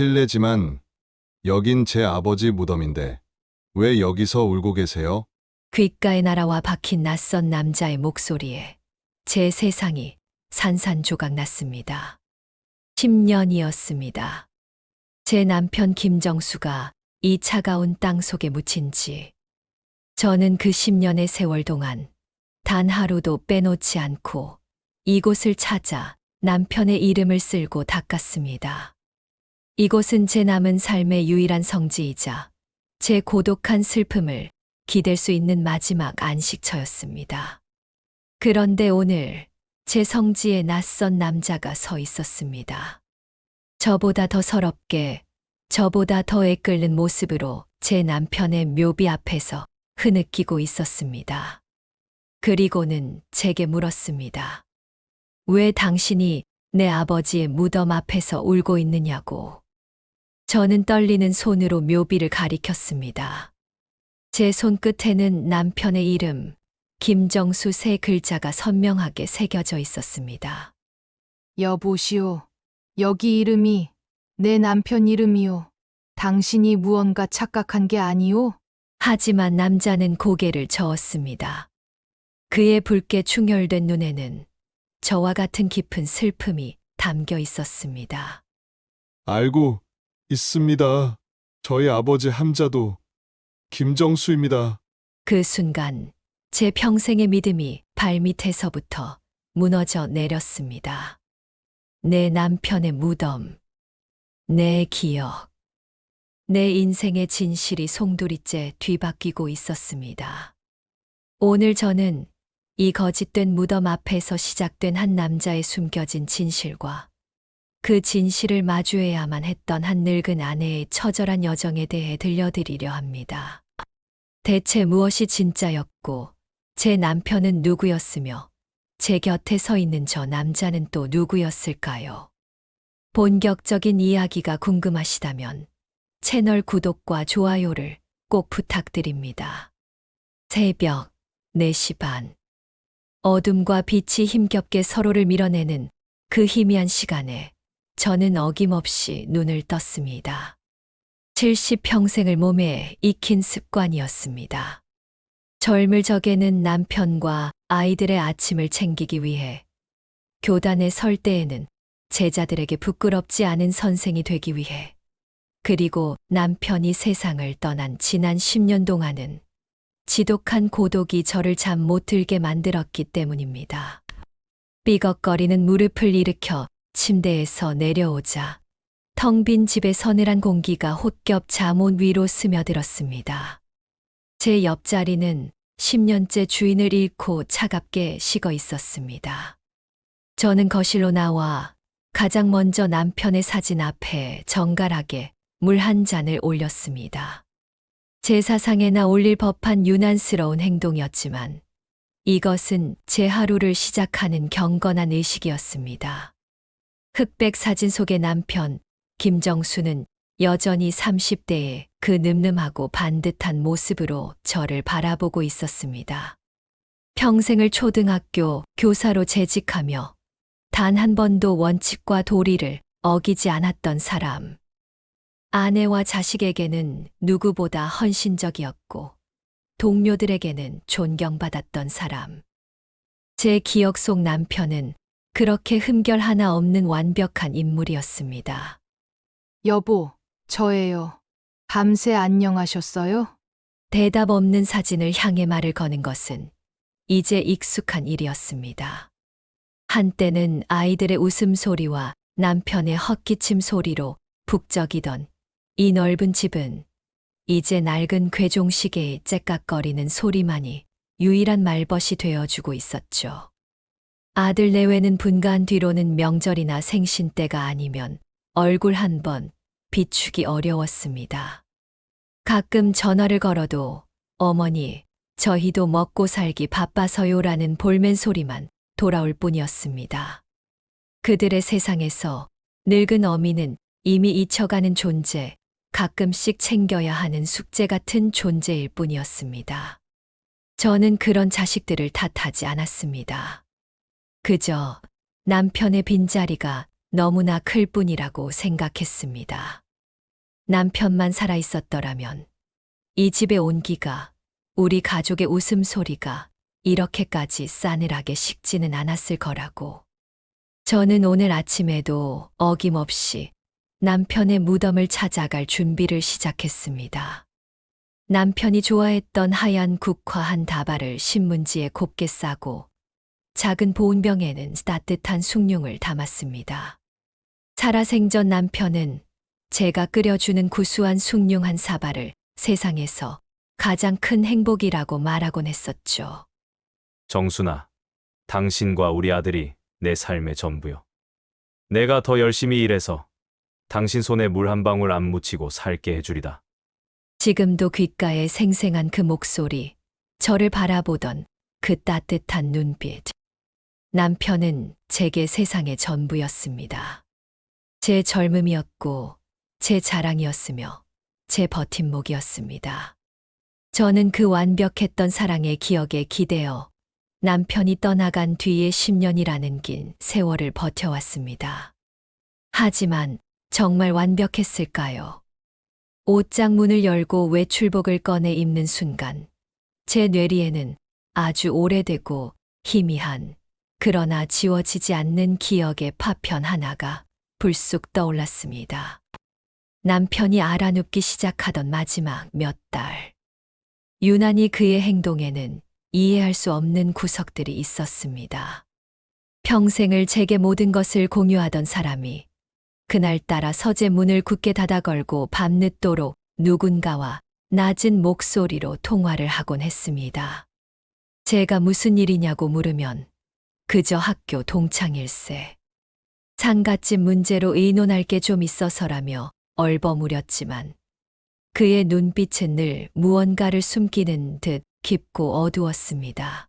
실례지만 여긴 제 아버지 무덤인데 왜 여기서 울고 계세요? 귓가에 날아와 박힌 낯선 남자의 목소리에 제 세상이 산산조각 났습니다. 10년이었습니다. 제 남편 김정수가 이 차가운 땅 속에 묻힌 지. 저는 그 10년의 세월 동안 단 하루도 빼놓지 않고 이곳을 찾아 남편의 이름을 쓸고 닦았습니다. 이곳은 제 남은 삶의 유일한 성지이자 제 고독한 슬픔을 기댈 수 있는 마지막 안식처였습니다. 그런데 오늘 제 성지에 낯선 남자가 서 있었습니다. 저보다 더 서럽게, 저보다 더 애끓는 모습으로 제 남편의 묘비 앞에서 흐느끼고 있었습니다. 그리고는 제게 물었습니다. 왜 당신이 내 아버지의 무덤 앞에서 울고 있느냐고. 저는 떨리는 손으로 묘비를 가리켰습니다. 제 손끝에는 남편의 이름, 김정수 세 글자가 선명하게 새겨져 있었습니다. 여보시오. 여기 이름이 내 남편 이름이오. 당신이 무언가 착각한 게 아니오? 하지만 남자는 고개를 저었습니다. 그의 붉게 충혈된 눈에는 저와 같은 깊은 슬픔이 담겨 있었습니다. 알고 있습니다. 저희 아버지 함자도 김정수입니다. 그 순간 제 평생의 믿음이 발밑에서부터 무너져 내렸습니다. 내 남편의 무덤, 내 기억, 내 인생의 진실이 송두리째 뒤바뀌고 있었습니다. 오늘 저는 이 거짓된 무덤 앞에서 시작된 한 남자의 숨겨진 진실과 그 진실을 마주해야만 했던 한 늙은 아내의 처절한 여정에 대해 들려드리려 합니다. 대체 무엇이 진짜였고 제 남편은 누구였으며 제 곁에 서 있는 저 남자는 또 누구였을까요? 본격적인 이야기가 궁금하시다면 채널 구독과 좋아요를 꼭 부탁드립니다. 새벽 4시 반. 어둠과 빛이 힘겹게 서로를 밀어내는 그 희미한 시간에 저는 어김없이 눈을 떴습니다. 70평생을 몸에 익힌 습관이었습니다. 젊을 적에는 남편과 아이들의 아침을 챙기기 위해, 교단에 설 때에는 제자들에게 부끄럽지 않은 선생이 되기 위해, 그리고 남편이 세상을 떠난 지난 10년 동안은 지독한 고독이 저를 잠 못 들게 만들었기 때문입니다. 삐걱거리는 무릎을 일으켜 침대에서 내려오자 텅 빈 집의 서늘한 공기가 혹겹 잠옷 위로 스며들었습니다. 제 옆자리는 10년째 주인을 잃고 차갑게 식어 있었습니다. 저는 거실로 나와 가장 먼저 남편의 사진 앞에 정갈하게 물 한 잔을 올렸습니다. 제사상에나 올릴 법한 유난스러운 행동이었지만 이것은 제 하루를 시작하는 경건한 의식이었습니다. 흑백 사진 속의 남편, 김정수는 여전히 30대의 그 늠름하고 반듯한 모습으로 저를 바라보고 있었습니다. 평생을 초등학교 교사로 재직하며 단 한 번도 원칙과 도리를 어기지 않았던 사람. 아내와 자식에게는 누구보다 헌신적이었고 동료들에게는 존경받았던 사람. 제 기억 속 남편은 그렇게 흠결 하나 없는 완벽한 인물이었습니다. 여보, 저예요. 밤새 안녕하셨어요? 대답 없는 사진을 향해 말을 거는 것은 이제 익숙한 일이었습니다. 한때는 아이들의 웃음소리와 남편의 헛기침 소리로 북적이던 이 넓은 집은 이제 낡은 괴종시계의 째깍거리는 소리만이 유일한 말벗이 되어주고 있었죠. 아들 내외는 분가한 뒤로는 명절이나 생신 때가 아니면 얼굴 한 번 비추기 어려웠습니다. 가끔 전화를 걸어도 어머니, 저희도 먹고 살기 바빠서요라는 볼멘 소리만 돌아올 뿐이었습니다. 그들의 세상에서 늙은 어미는 이미 잊혀가는 존재, 가끔씩 챙겨야 하는 숙제 같은 존재일 뿐이었습니다. 저는 그런 자식들을 탓하지 않았습니다. 그저 남편의 빈자리가 너무나 클 뿐이라고 생각했습니다. 남편만 살아 있었더라면 이 집의 온기가, 우리 가족의 웃음소리가 이렇게까지 싸늘하게 식지는 않았을 거라고. 저는 오늘 아침에도 어김없이 남편의 무덤을 찾아갈 준비를 시작했습니다. 남편이 좋아했던 하얀 국화 한 다발을 신문지에 곱게 싸고 작은 보온병에는 따뜻한 숭늉을 담았습니다. 살아생전 남편은 제가 끓여주는 구수한 숭늉 한 사발을 세상에서 가장 큰 행복이라고 말하곤 했었죠. 정순아, 당신과 우리 아들이 내 삶의 전부요. 내가 더 열심히 일해서 당신 손에 물 한 방울 안 묻히고 살게 해주리다. 지금도 귓가에 생생한 그 목소리, 저를 바라보던 그 따뜻한 눈빛. 남편은 제게 세상의 전부였습니다. 제 젊음이었고, 제 자랑이었으며, 제 버팀목이었습니다. 저는 그 완벽했던 사랑의 기억에 기대어 남편이 떠나간 뒤에 10년이라는 긴 세월을 버텨왔습니다. 하지만 정말 완벽했을까요? 옷장 문을 열고 외출복을 꺼내 입는 순간, 제 뇌리에는 아주 오래되고 희미한, 그러나 지워지지 않는 기억의 파편 하나가 불쑥 떠올랐습니다. 남편이 알아눕기 시작하던 마지막 몇 달. 유난히 그의 행동에는 이해할 수 없는 구석들이 있었습니다. 평생을 제게 모든 것을 공유하던 사람이 그날따라 서재 문을 굳게 닫아 걸고 밤늦도록 누군가와 낮은 목소리로 통화를 하곤 했습니다. 제가 무슨 일이냐고 물으면 그저 학교 동창일세. 상갓집 문제로 의논할 게 좀 있어서라며 얼버무렸지만 그의 눈빛은 늘 무언가를 숨기는 듯 깊고 어두웠습니다.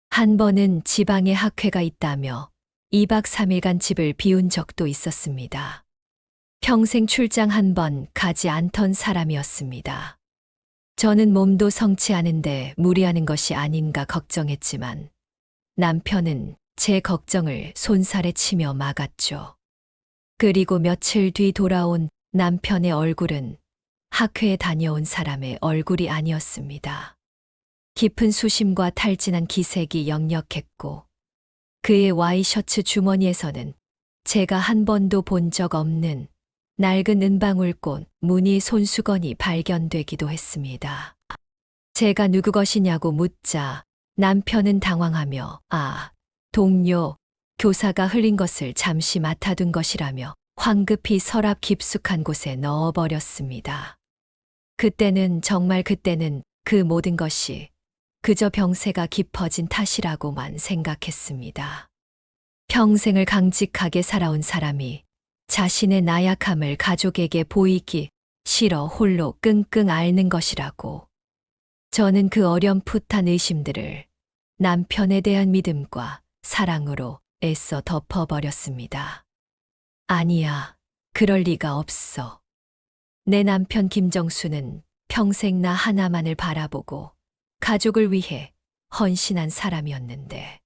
한 번은 지방에 학회가 있다며 2박 3일간 집을 비운 적도 있었습니다. 평생 출장 한 번 가지 않던 사람이었습니다. 저는 몸도 성치 않은데 무리하는 것이 아닌가 걱정했지만 남편은 제 걱정을 손살에 치며 막았죠. 그리고 며칠 뒤 돌아온 남편의 얼굴은 학회에 다녀온 사람의 얼굴이 아니었습니다. 깊은 수심과 탈진한 기색이 역력했고 그의 와이셔츠 주머니에서는 제가 한 번도 본 적 없는 낡은 은방울꽃 무늬 손수건이 발견되기도 했습니다. 제가 누구 것이냐고 묻자 남편은 당황하며 동료, 교사가 흘린 것을 잠시 맡아둔 것이라며 황급히 서랍 깊숙한 곳에 넣어버렸습니다. 그때는 그 모든 것이 그저 병세가 깊어진 탓이라고만 생각했습니다. 평생을 강직하게 살아온 사람이 자신의 나약함을 가족에게 보이기 싫어 홀로 끙끙 앓는 것이라고. 저는 그 어렴풋한 의심들을 남편에 대한 믿음과 사랑으로 애써 덮어버렸습니다. 아니야, 그럴 리가 없어. 내 남편 김정수는 평생 나 하나만을 바라보고 가족을 위해 헌신한 사람이었는데.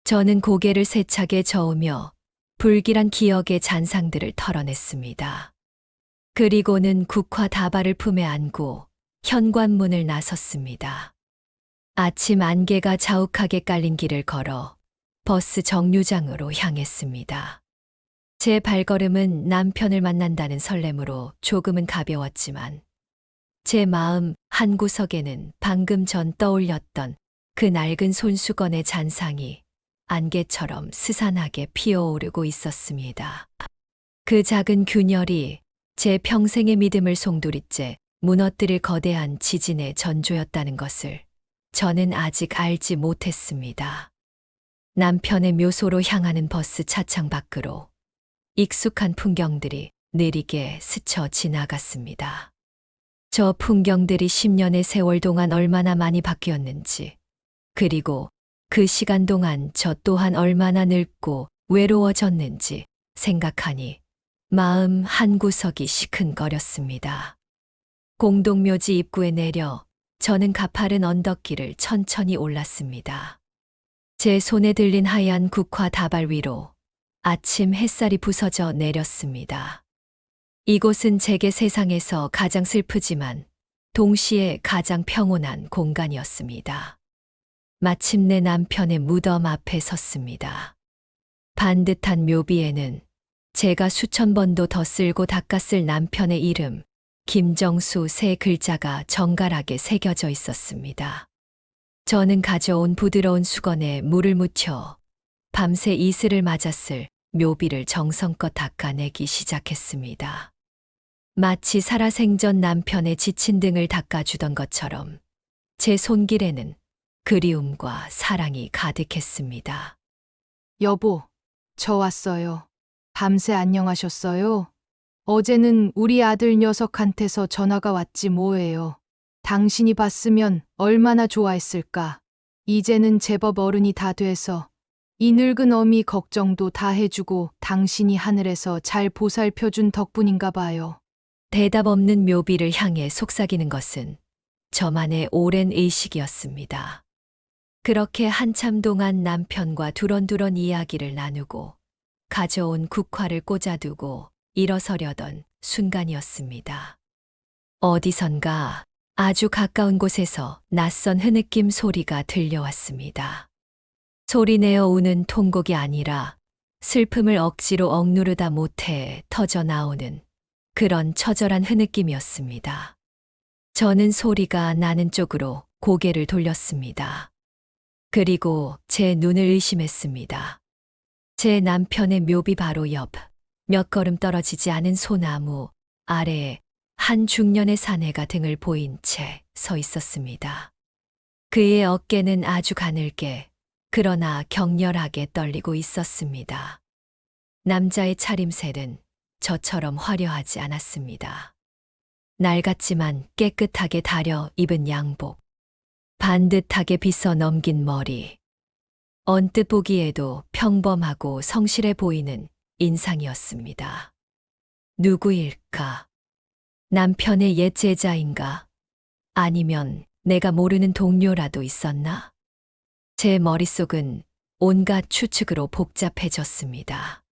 저는 고개를 세차게 저으며 불길한 기억의 잔상들을 털어냈습니다. 그리고는 국화 다발을 품에 안고 현관문을 나섰습니다. 아침 안개가 자욱하게 깔린 길을 걸어 버스 정류장으로 향했습니다. 제 발걸음은 남편을 만난다는 설렘으로 조금은 가벼웠지만 제 마음 한구석에는 방금 전 떠올렸던 그 낡은 손수건의 잔상이 안개처럼 스산하게 피어오르고 있었습니다. 그 작은 균열이 제 평생의 믿음을 송두리째 무너뜨릴 거대한 지진의 전조였다는 것을 저는 아직 알지 못했습니다. 남편의 묘소로 향하는 버스 차창 밖으로 익숙한 풍경들이 느리게 스쳐 지나갔습니다. 저 풍경들이 10년의 세월 동안 얼마나 많이 바뀌었는지, 그리고 그 시간 동안 저 또한 얼마나 늙고 외로워졌는지 생각하니 마음 한구석이 시큰거렸습니다. 공동묘지 입구에 내려 저는 가파른 언덕길을 천천히 올랐습니다. 제 손에 들린 하얀 국화 다발 위로 아침 햇살이 부서져 내렸습니다. 이곳은 제게 세상에서 가장 슬프지만 동시에 가장 평온한 공간이었습니다. 마침내 남편의 무덤 앞에 섰습니다. 반듯한 묘비에는 제가 수천 번도 더 쓸고 닦았을 남편의 이름, 김정수 세 글자가 정갈하게 새겨져 있었습니다. 저는 가져온 부드러운 수건에 물을 묻혀 밤새 이슬을 맞았을 묘비를 정성껏 닦아내기 시작했습니다. 마치 살아생전 남편의 지친 등을 닦아주던 것처럼 제 손길에는 그리움과 사랑이 가득했습니다. 여보, 저 왔어요. 밤새 안녕하셨어요? 어제는 우리 아들 녀석한테서 전화가 왔지 뭐예요. 당신이 봤으면 얼마나 좋아했을까. 이제는 제법 어른이 다 돼서 이 늙은 어미 걱정도 다 해주고 당신이 하늘에서 잘 보살펴준 덕분인가 봐요. 대답 없는 묘비를 향해 속삭이는 것은 저만의 오랜 의식이었습니다. 그렇게 한참 동안 남편과 두런두런 이야기를 나누고 가져온 국화를 꽂아두고 일어서려던 순간이었습니다. 어디선가 아주 가까운 곳에서 낯선 흐느낌 소리가 들려왔습니다. 소리내어 우는 통곡이 아니라 슬픔을 억지로 억누르다 못해 터져 나오는 그런 처절한 흐느낌이었습니다. 저는 소리가 나는 쪽으로 고개를 돌렸습니다. 그리고 제 눈을 의심했습니다. 제 남편의 묘비 바로 옆 몇 걸음 떨어지지 않은 소나무 아래에 한 중년의 사내가 등을 보인 채 서 있었습니다. 그의 어깨는 아주 가늘게 그러나 격렬하게 떨리고 있었습니다. 남자의 차림새는 저처럼 화려하지 않았습니다. 낡았지만 깨끗하게 다려 입은 양복, 반듯하게 빗어 넘긴 머리, 언뜻 보기에도 평범하고 성실해 보이는 인상이었습니다. 누구일까? 남편의 옛 제자인가? 아니면 내가 모르는 동료라도 있었나? 제 머릿속은 온갖 추측으로 복잡해졌습니다.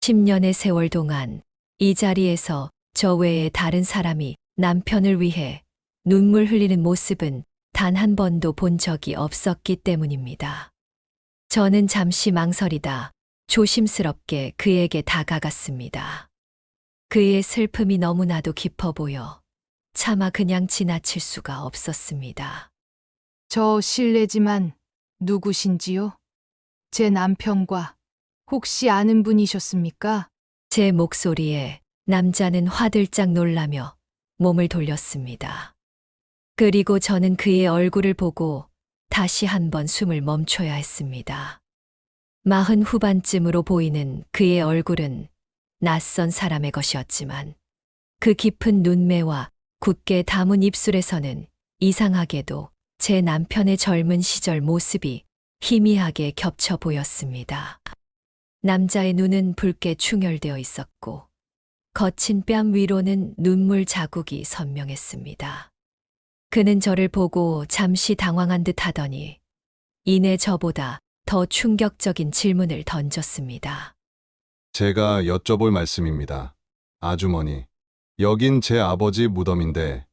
10년의 세월 동안 이 자리에서 저 외에 다른 사람이 남편을 위해 눈물 흘리는 모습은 단 한 번도 본 적이 없었기 때문입니다. 저는 잠시 망설이다 조심스럽게 그에게 다가갔습니다. 그의 슬픔이 너무나도 깊어 보여 차마 그냥 지나칠 수가 없었습니다. 저 실례지만 누구신지요? 제 남편과 혹시 아는 분이셨습니까? 제 목소리에 남자는 화들짝 놀라며 몸을 돌렸습니다. 그리고 저는 그의 얼굴을 보고 다시 한번 숨을 멈춰야 했습니다. 40 후반쯤으로 보이는 그의 얼굴은 낯선 사람의 것이었지만 그 깊은 눈매와 굳게 담은 입술에서는 이상하게도 제 남편의 젊은 시절 모습이 희미하게 겹쳐 보였습니다. 남자의 눈은 붉게 충혈되어 있었고 거친 뺨 위로는 눈물 자국이 선명했습니다. 그는 저를 보고 잠시 당황한 듯 하더니 이내 저보다 더 충격적인 질문을 던졌습니다. 제가 여쭤볼 말씀입니다. 아주머니, 여긴 제 아버지 무덤인데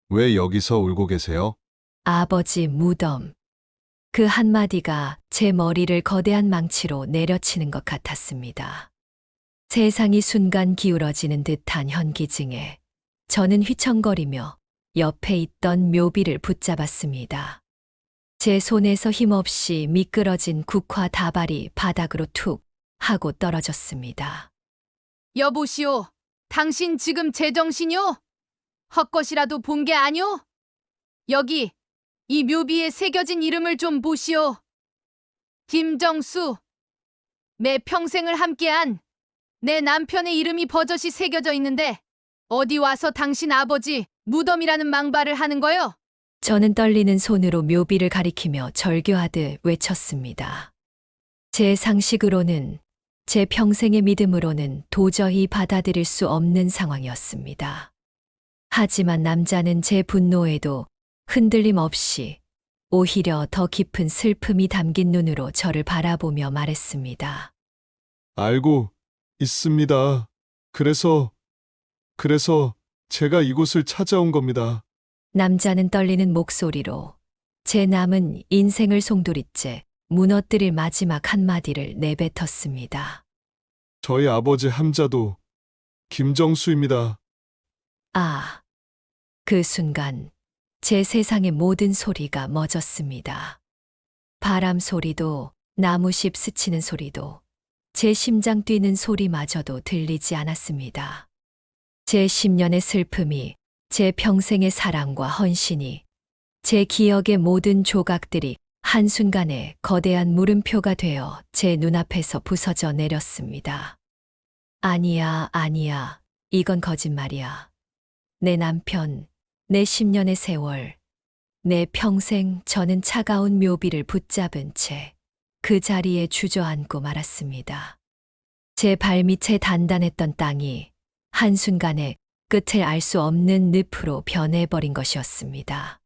왜 여기서 울고 계세요? 아버지 무덤. 그 한마디가 제 머리를 거대한 망치로 내려치는 것 같았습니다. 세상이 순간 기울어지는 듯한 현기증에 저는 휘청거리며 옆에 있던 묘비를 붙잡았습니다. 제 손에서 힘없이 미끄러진 국화 다발이 바닥으로 툭 하고 떨어졌습니다. 여보시오, 당신 지금 제정신이오? 헛것이라도 본 게 아니오? 여기 이 묘비에 새겨진 이름을 좀 보시오. 김정수. 내 평생을 함께한 내 남편의 이름이 버젓이 새겨져 있는데 어디 와서 당신 아버지 무덤이라는 망발을 하는 거요? 저는 떨리는 손으로 묘비를 가리키며 절규하듯 외쳤습니다. 제 상식으로는, 제 평생의 믿음으로는 도저히 받아들일 수 없는 상황이었습니다. 하지만 남자는 제 분노에도 흔들림 없이 오히려 더 깊은 슬픔이 담긴 눈으로 저를 바라보며 말했습니다. 알고 있습니다. 그래서 그래서 제가 이곳을 찾아온 겁니다. 남자는 떨리는 목소리로 제 남은 인생을 송두리째 무너뜨릴 마지막 한마디를 내뱉었습니다. 저희 아버지 함자도 김정수입니다. 아, 그 순간 제 세상의 모든 소리가 멎었습니다. 바람 소리도 나무잎 스치는 소리도 제 심장 뛰는 소리마저도 들리지 않았습니다. 제 10년의 슬픔이, 제 평생의 사랑과 헌신이, 제 기억의 모든 조각들이 한순간에 거대한 물음표가 되어 제 눈앞에서 부서져 내렸습니다. 아니야, 아니야. 이건 거짓말이야. 내 남편, 내 10년의 세월, 내 평생. 저는 차가운 묘비를 붙잡은 채 그 자리에 주저앉고 말았습니다. 제 발밑에 단단했던 땅이 한순간에 끝을 알 수 없는 늪으로 변해버린 것이었습니다.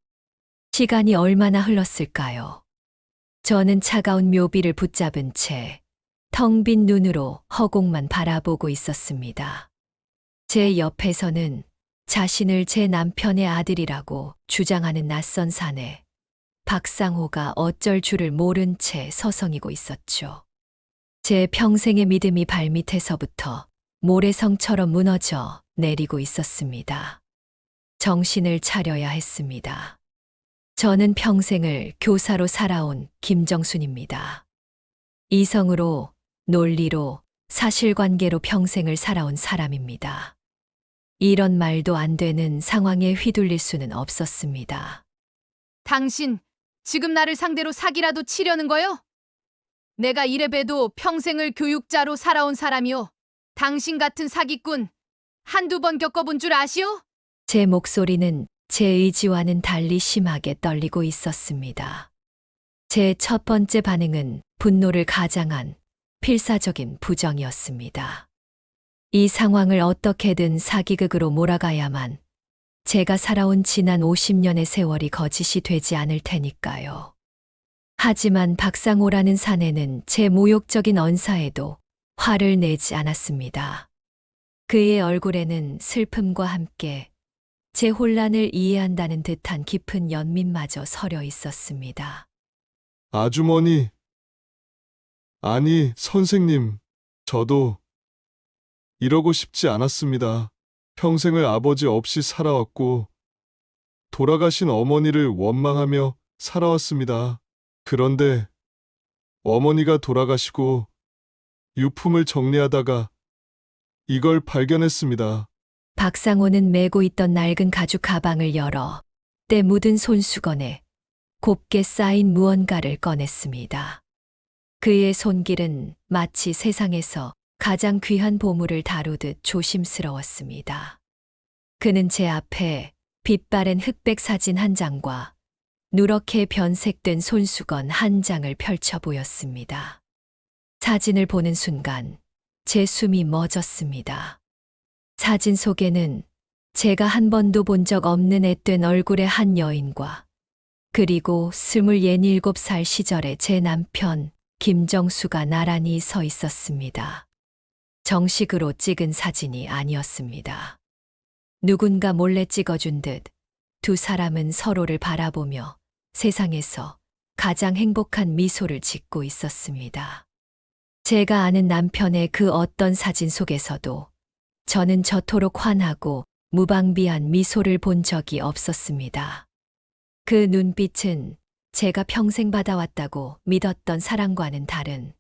시간이 얼마나 흘렀을까요? 저는 차가운 묘비를 붙잡은 채 텅 빈 눈으로 허공만 바라보고 있었습니다. 제 옆에서는 자신을 제 남편의 아들이라고 주장하는 낯선 사내 박상호가 어쩔 줄을 모른 채 서성이고 있었죠. 제 평생의 믿음이 발밑에서부터 모래성처럼 무너져 내리고 있었습니다. 정신을 차려야 했습니다. 저는 평생을 교사로 살아온 김정순입니다. 이성으로, 논리로, 사실관계로 평생을 살아온 사람입니다. 이런 말도 안 되는 상황에 휘둘릴 수는 없었습니다. 당신 지금 나를 상대로 사기라도 치려는 거요? 내가 이래봬도 평생을 교육자로 살아온 사람이요. 당신 같은 사기꾼 한두 번 겪어본 줄 아시오? 제 목소리는 제 의지와는 달리 심하게 떨리고 있었습니다. 제 첫 번째 반응은 분노를 가장한 필사적인 부정이었습니다. 이 상황을 어떻게든 사기극으로 몰아가야만 제가 살아온 지난 50년의 세월이 거짓이 되지 않을 테니까요. 하지만 박상호라는 사내는 제 모욕적인 언사에도 화를 내지 않았습니다. 그의 얼굴에는 슬픔과 함께 제 혼란을 이해한다는 듯한 깊은 연민마저 서려 있었습니다. 아주머니. 아니, 선생님. 저도 이러고 싶지 않았습니다. 평생을 아버지 없이 살아왔고, 돌아가신 어머니를 원망하며 살아왔습니다. 그런데 어머니가 돌아가시고 유품을 정리하다가 이걸 발견했습니다. 박상호는 메고 있던 낡은 가죽 가방을 열어 때 묻은 손수건에 곱게 쌓인 무언가를 꺼냈습니다. 그의 손길은 마치 세상에서 가장 귀한 보물을 다루듯 조심스러웠습니다. 그는 제 앞에 빛바랜 흑백 사진 한 장과 누렇게 변색된 손수건 한 장을 펼쳐 보였습니다. 사진을 보는 순간 제 숨이 멎었습니다. 사진 속에는 제가 한 번도 본 적 없는 앳된 얼굴의 한 여인과 그리고 27살 시절의 제 남편 김정수가 나란히 서 있었습니다. 정식으로 찍은 사진이 아니었습니다. 누군가 몰래 찍어준 듯 두 사람은 서로를 바라보며 세상에서 가장 행복한 미소를 짓고 있었습니다. 제가 아는 남편의 그 어떤 사진 속에서도 저는 저토록 환하고 무방비한 미소를 본 적이 없었습니다. 그 눈빛은 제가 평생 받아왔다고 믿었던 사랑과는 다른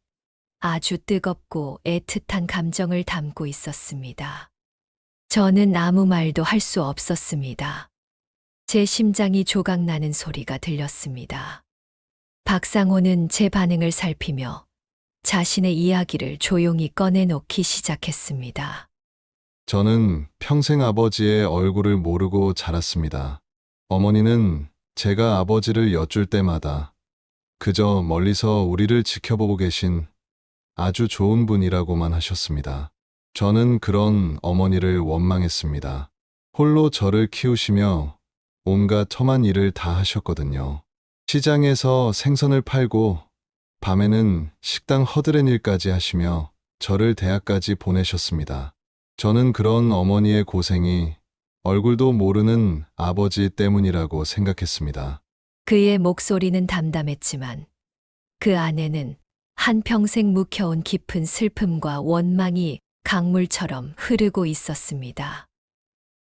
아주 뜨겁고 애틋한 감정을 담고 있었습니다. 저는 아무 말도 할 수 없었습니다. 제 심장이 조각나는 소리가 들렸습니다. 박상호는 제 반응을 살피며 자신의 이야기를 조용히 꺼내놓기 시작했습니다. 저는 평생 아버지의 얼굴을 모르고 자랐습니다. 어머니는 제가 아버지를 여쭐 때마다 그저 멀리서 우리를 지켜보고 계신 아주 좋은 분이라고만 하셨습니다. 저는 그런 어머니를 원망했습니다. 홀로 저를 키우시며 온갖 험한 일을 다 하셨거든요. 시장에서 생선을 팔고 밤에는 식당 허드렛 일까지 하시며 저를 대학까지 보내셨습니다. 저는 그런 어머니의 고생이 얼굴도 모르는 아버지 때문이라고 생각했습니다. 그의 목소리는 담담했지만 그 안에는 한평생 묵혀온 깊은 슬픔과 원망이 강물처럼 흐르고 있었습니다.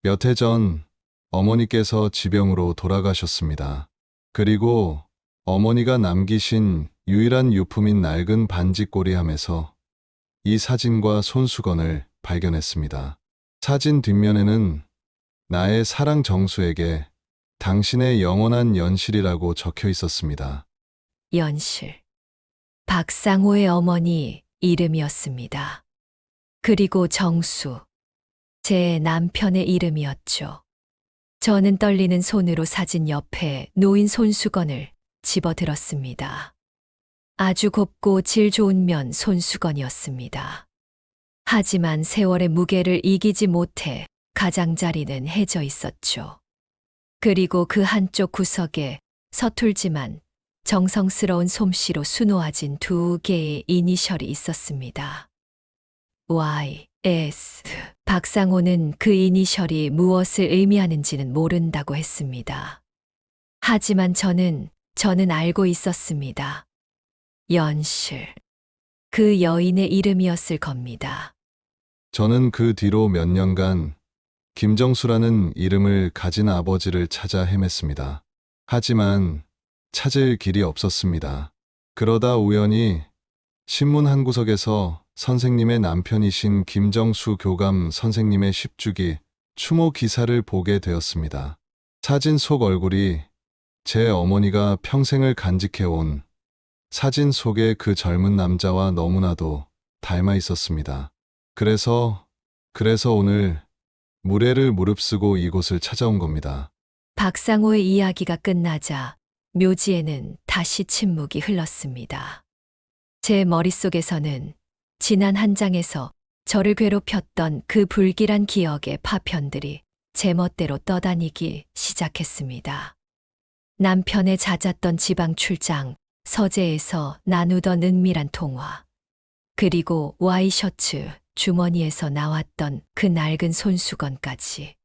몇 해 전 어머니께서 지병으로 돌아가셨습니다. 그리고 어머니가 남기신 유일한 유품인 낡은 반지꼬리함에서 이 사진과 손수건을 발견했습니다. 사진 뒷면에는 나의 사랑 정수에게 당신의 영원한 연실이라고 적혀 있었습니다. 연실. 박상호의 어머니 이름이었습니다. 그리고 정수. 제 남편의 이름이었죠. 저는 떨리는 손으로 사진 옆에 놓인 손수건을 집어들었습니다. 아주 곱고 질 좋은 면 손수건이었습니다. 하지만 세월의 무게를 이기지 못해 가장자리는 해져 있었죠. 그리고 그 한쪽 구석에 서툴지만 정성스러운 솜씨로 수놓아진 2개의 이니셜이 있었습니다. Y.S. 박상호는 그 이니셜이 무엇을 의미하는지는 모른다고 했습니다. 하지만 저는 알고 있었습니다. 연실. 그 여인의 이름이었을 겁니다. 저는 그 뒤로 몇 년간 김정수라는 이름을 가진 아버지를 찾아 헤맸습니다. 하지만 찾을 길이 없었습니다. 그러다 우연히 신문 한 구석에서 선생님의 남편이신 김정수 교감 선생님의 10주기 추모 기사를 보게 되었습니다. 사진 속 얼굴이 제 어머니가 평생을 간직해온 사진 속의 그 젊은 남자와 너무나도 닮아 있었습니다. 그래서 오늘 무례를 무릅쓰고 이곳을 찾아온 겁니다. 박상호의 이야기가 끝나자 묘지에는 다시 침묵이 흘렀습니다. 제 머릿속에서는 지난 한 장에서 저를 괴롭혔던 그 불길한 기억의 파편들이 제멋대로 떠다니기 시작했습니다. 남편의 잦았던 지방 출장, 서재에서 나누던 은밀한 통화, 그리고 와이셔츠 주머니에서 나왔던 그 낡은 손수건까지.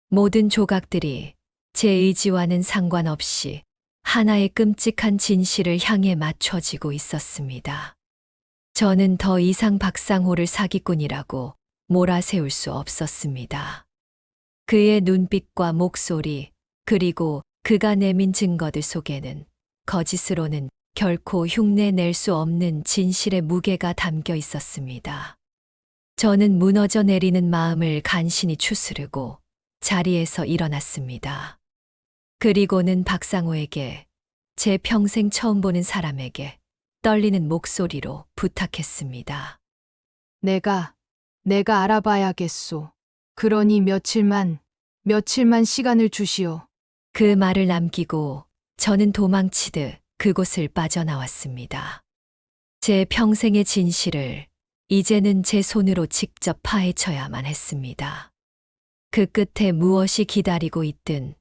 모든 조각들이 제 의지와는 상관없이 하나의 끔찍한 진실을 향해 맞춰지고 있었습니다. 저는 더 이상 박상호를 사기꾼이라고 몰아세울 수 없었습니다. 그의 눈빛과 목소리, 그리고 그가 내민 증거들 속에는 거짓으로는 결코 흉내낼 수 없는 진실의 무게가 담겨 있었습니다. 저는 무너져 내리는 마음을 간신히 추스르고 자리에서 일어났습니다. 그리고는 박상호에게, 제 평생 처음 보는 사람에게 떨리는 목소리로 부탁했습니다. 내가 알아봐야겠소. 그러니 며칠만 시간을 주시오. 그 말을 남기고 저는 도망치듯 그곳을 빠져나왔습니다. 제 평생의 진실을 이제는 제 손으로 직접 파헤쳐야만 했습니다. 그 끝에 무엇이 기다리고 있든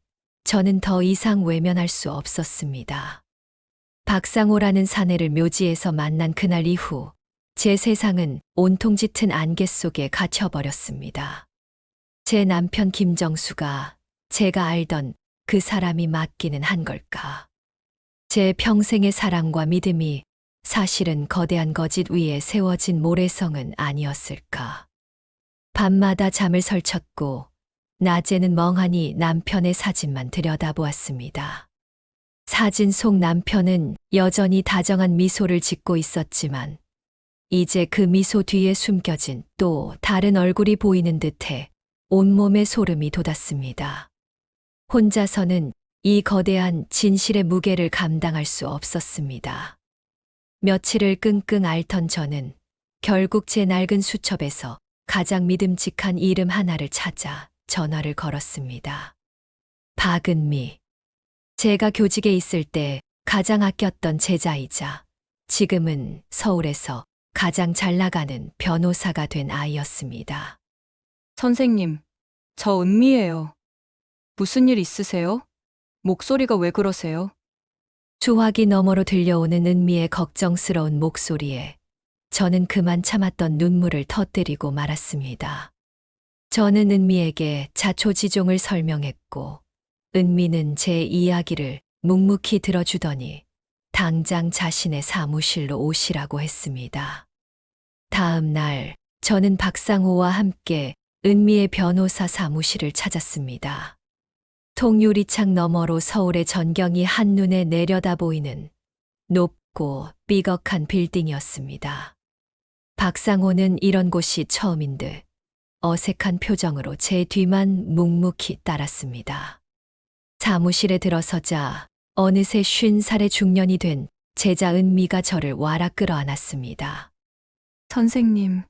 저는 더 이상 외면할 수 없었습니다. 박상호라는 사내를 묘지에서 만난 그날 이후 제 세상은 온통 짙은 안개 속에 갇혀버렸습니다. 제 남편 김정수가 제가 알던 그 사람이 맞기는 한 걸까? 제 평생의 사랑과 믿음이 사실은 거대한 거짓 위에 세워진 모래성은 아니었을까? 밤마다 잠을 설쳤고 낮에는 멍하니 남편의 사진만 들여다보았습니다. 사진 속 남편은 여전히 다정한 미소를 짓고 있었지만 이제 그 미소 뒤에 숨겨진 또 다른 얼굴이 보이는 듯해 온몸에 소름이 돋았습니다. 혼자서는 이 거대한 진실의 무게를 감당할 수 없었습니다. 며칠을 끙끙 앓던 저는 결국 제 낡은 수첩에서 가장 믿음직한 이름 하나를 찾아 전화를 걸었습니다. 박은미. 제가 교직에 있을 때 가장 아꼈던 제자이자 지금은 서울에서 가장 잘 나가는 변호사가 된 아이였습니다. 선생님, 저 은미예요. 무슨 일 있으세요? 목소리가 왜 그러세요? 수화기 너머로 들려오는 은미의 걱정스러운 목소리에 저는 그만 참았던 눈물을 터뜨리고 말았습니다. 저는 은미에게 자초지종을 설명했고, 은미는 제 이야기를 묵묵히 들어주더니 당장 자신의 사무실로 오시라고 했습니다. 다음 날, 저는 박상호와 함께 은미의 변호사 사무실을 찾았습니다. 통유리창 너머로 서울의 전경이 한눈에 내려다 보이는 높고 삐걱한 빌딩이었습니다. 박상호는 이런 곳이 처음인 듯 어색한 표정으로 제 뒤만 묵묵히 따랐습니다. 사무실에 들어서자 어느새 50살의 중년이 된 제자 은미가 저를 와락 끌어안았습니다. 선생님,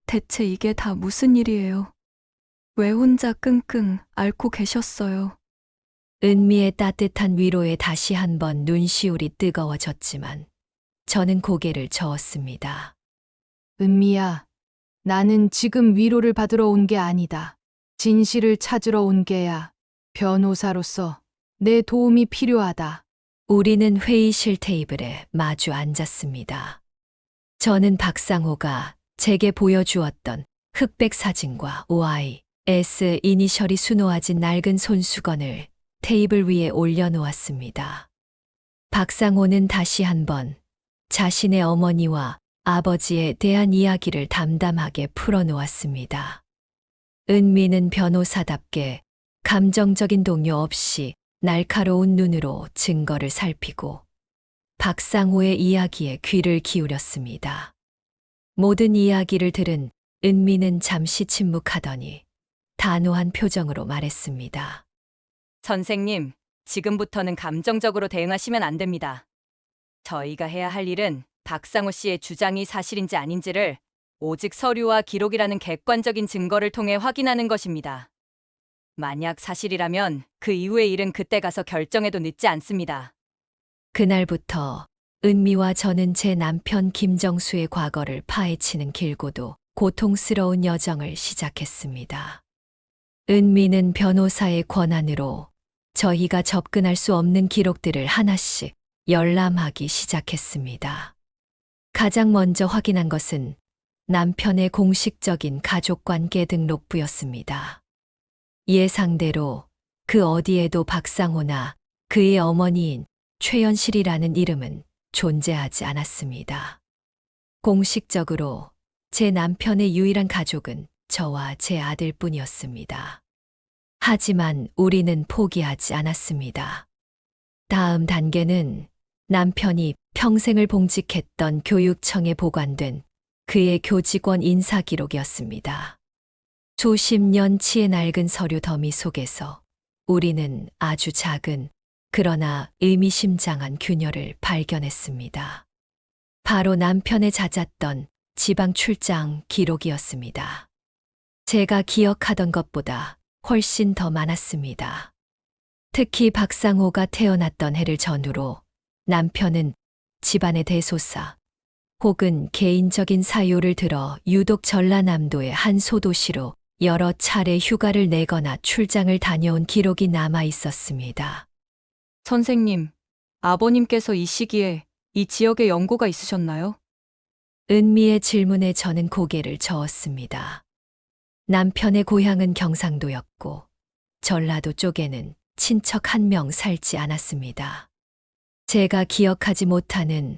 대체 이게 다 무슨 일이에요? 왜 혼자 끙끙 앓고 계셨어요? 은미의 따뜻한 위로에 다시 한번 눈시울이 뜨거워졌지만 저는 고개를 저었습니다. 은미야, 나는 지금 위로를 받으러 온 게 아니다. 진실을 찾으러 온 게야. 변호사로서 내 도움이 필요하다. 우리는 회의실 테이블에 마주 앉았습니다. 저는 박상호가 제게 보여주었던 흑백 사진과 OIS 이니셜이 수놓아진 낡은 손수건을 테이블 위에 올려놓았습니다. 박상호는 다시 한번 자신의 어머니와 아버지에 대한 이야기를 담담하게 풀어놓았습니다. 은미는 변호사답게 감정적인 동요 없이 날카로운 눈으로 증거를 살피고 박상호의 이야기에 귀를 기울였습니다. 모든 이야기를 들은 은미는 잠시 침묵하더니 단호한 표정으로 말했습니다. 선생님, 지금부터는 감정적으로 대응하시면 안 됩니다. 저희가 해야 할 일은 박상호 씨의 주장이 사실인지 아닌지를 오직 서류와 기록이라는 객관적인 증거를 통해 확인하는 것입니다. 만약 사실이라면 그 이후의 일은 그때 가서 결정해도 늦지 않습니다. 그날부터 은미와 저는 제 남편 김정수의 과거를 파헤치는 길고도 고통스러운 여정을 시작했습니다. 은미는 변호사의 권한으로 저희가 접근할 수 없는 기록들을 하나씩 열람하기 시작했습니다. 가장 먼저 확인한 것은 남편의 공식적인 가족관계 등록부였습니다. 예상대로 그 어디에도 박상호나 그의 어머니인 최연실이라는 이름은 존재하지 않았습니다. 공식적으로 제 남편의 유일한 가족은 저와 제 아들뿐이었습니다. 하지만 우리는 포기하지 않았습니다. 다음 단계는 남편이 평생을 봉직했던 교육청에 보관된 그의 교직원 인사기록이었습니다. 수십 년치의 낡은 서류 더미 속에서 우리는 아주 작은 그러나 의미심장한 균열을 발견했습니다. 바로 남편의 잦았던 지방 출장 기록이었습니다. 제가 기억하던 것보다 훨씬 더 많았습니다. 특히 박상호가 태어났던 해를 전후로 남편은 집안의 대소사 혹은 개인적인 사유를 들어 유독 전라남도의 한 소도시로 여러 차례 휴가를 내거나 출장을 다녀온 기록이 남아 있었습니다. 선생님, 아버님께서 이 시기에 이 지역에 연고가 있으셨나요? 은미의 질문에 저는 고개를 저었습니다. 남편의 고향은 경상도였고 전라도 쪽에는 친척 한 명 살지 않았습니다. 제가 기억하지 못하는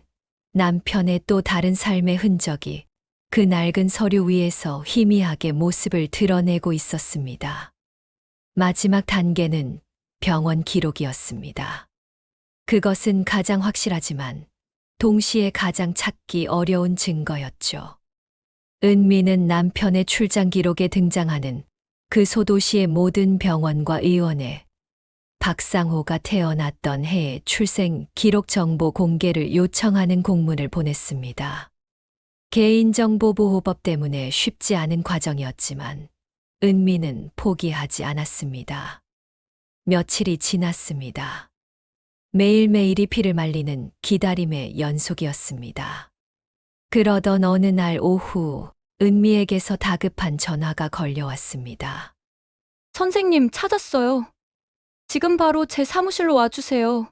남편의 또 다른 삶의 흔적이 그 낡은 서류 위에서 희미하게 모습을 드러내고 있었습니다. 마지막 단계는 병원 기록이었습니다. 그것은 가장 확실하지만 동시에 가장 찾기 어려운 증거였죠. 은미는 남편의 출장 기록에 등장하는 그 소도시의 모든 병원과 의원에 박상호가 태어났던 해의 출생 기록 정보 공개를 요청하는 공문을 보냈습니다. 개인정보보호법 때문에 쉽지 않은 과정이었지만 은미는 포기하지 않았습니다. 며칠이 지났습니다. 매일매일이 피를 말리는 기다림의 연속이었습니다. 그러던 어느 날 오후 은미에게서 다급한 전화가 걸려왔습니다. 선생님, 찾았어요. 지금 바로 제 사무실로 와주세요.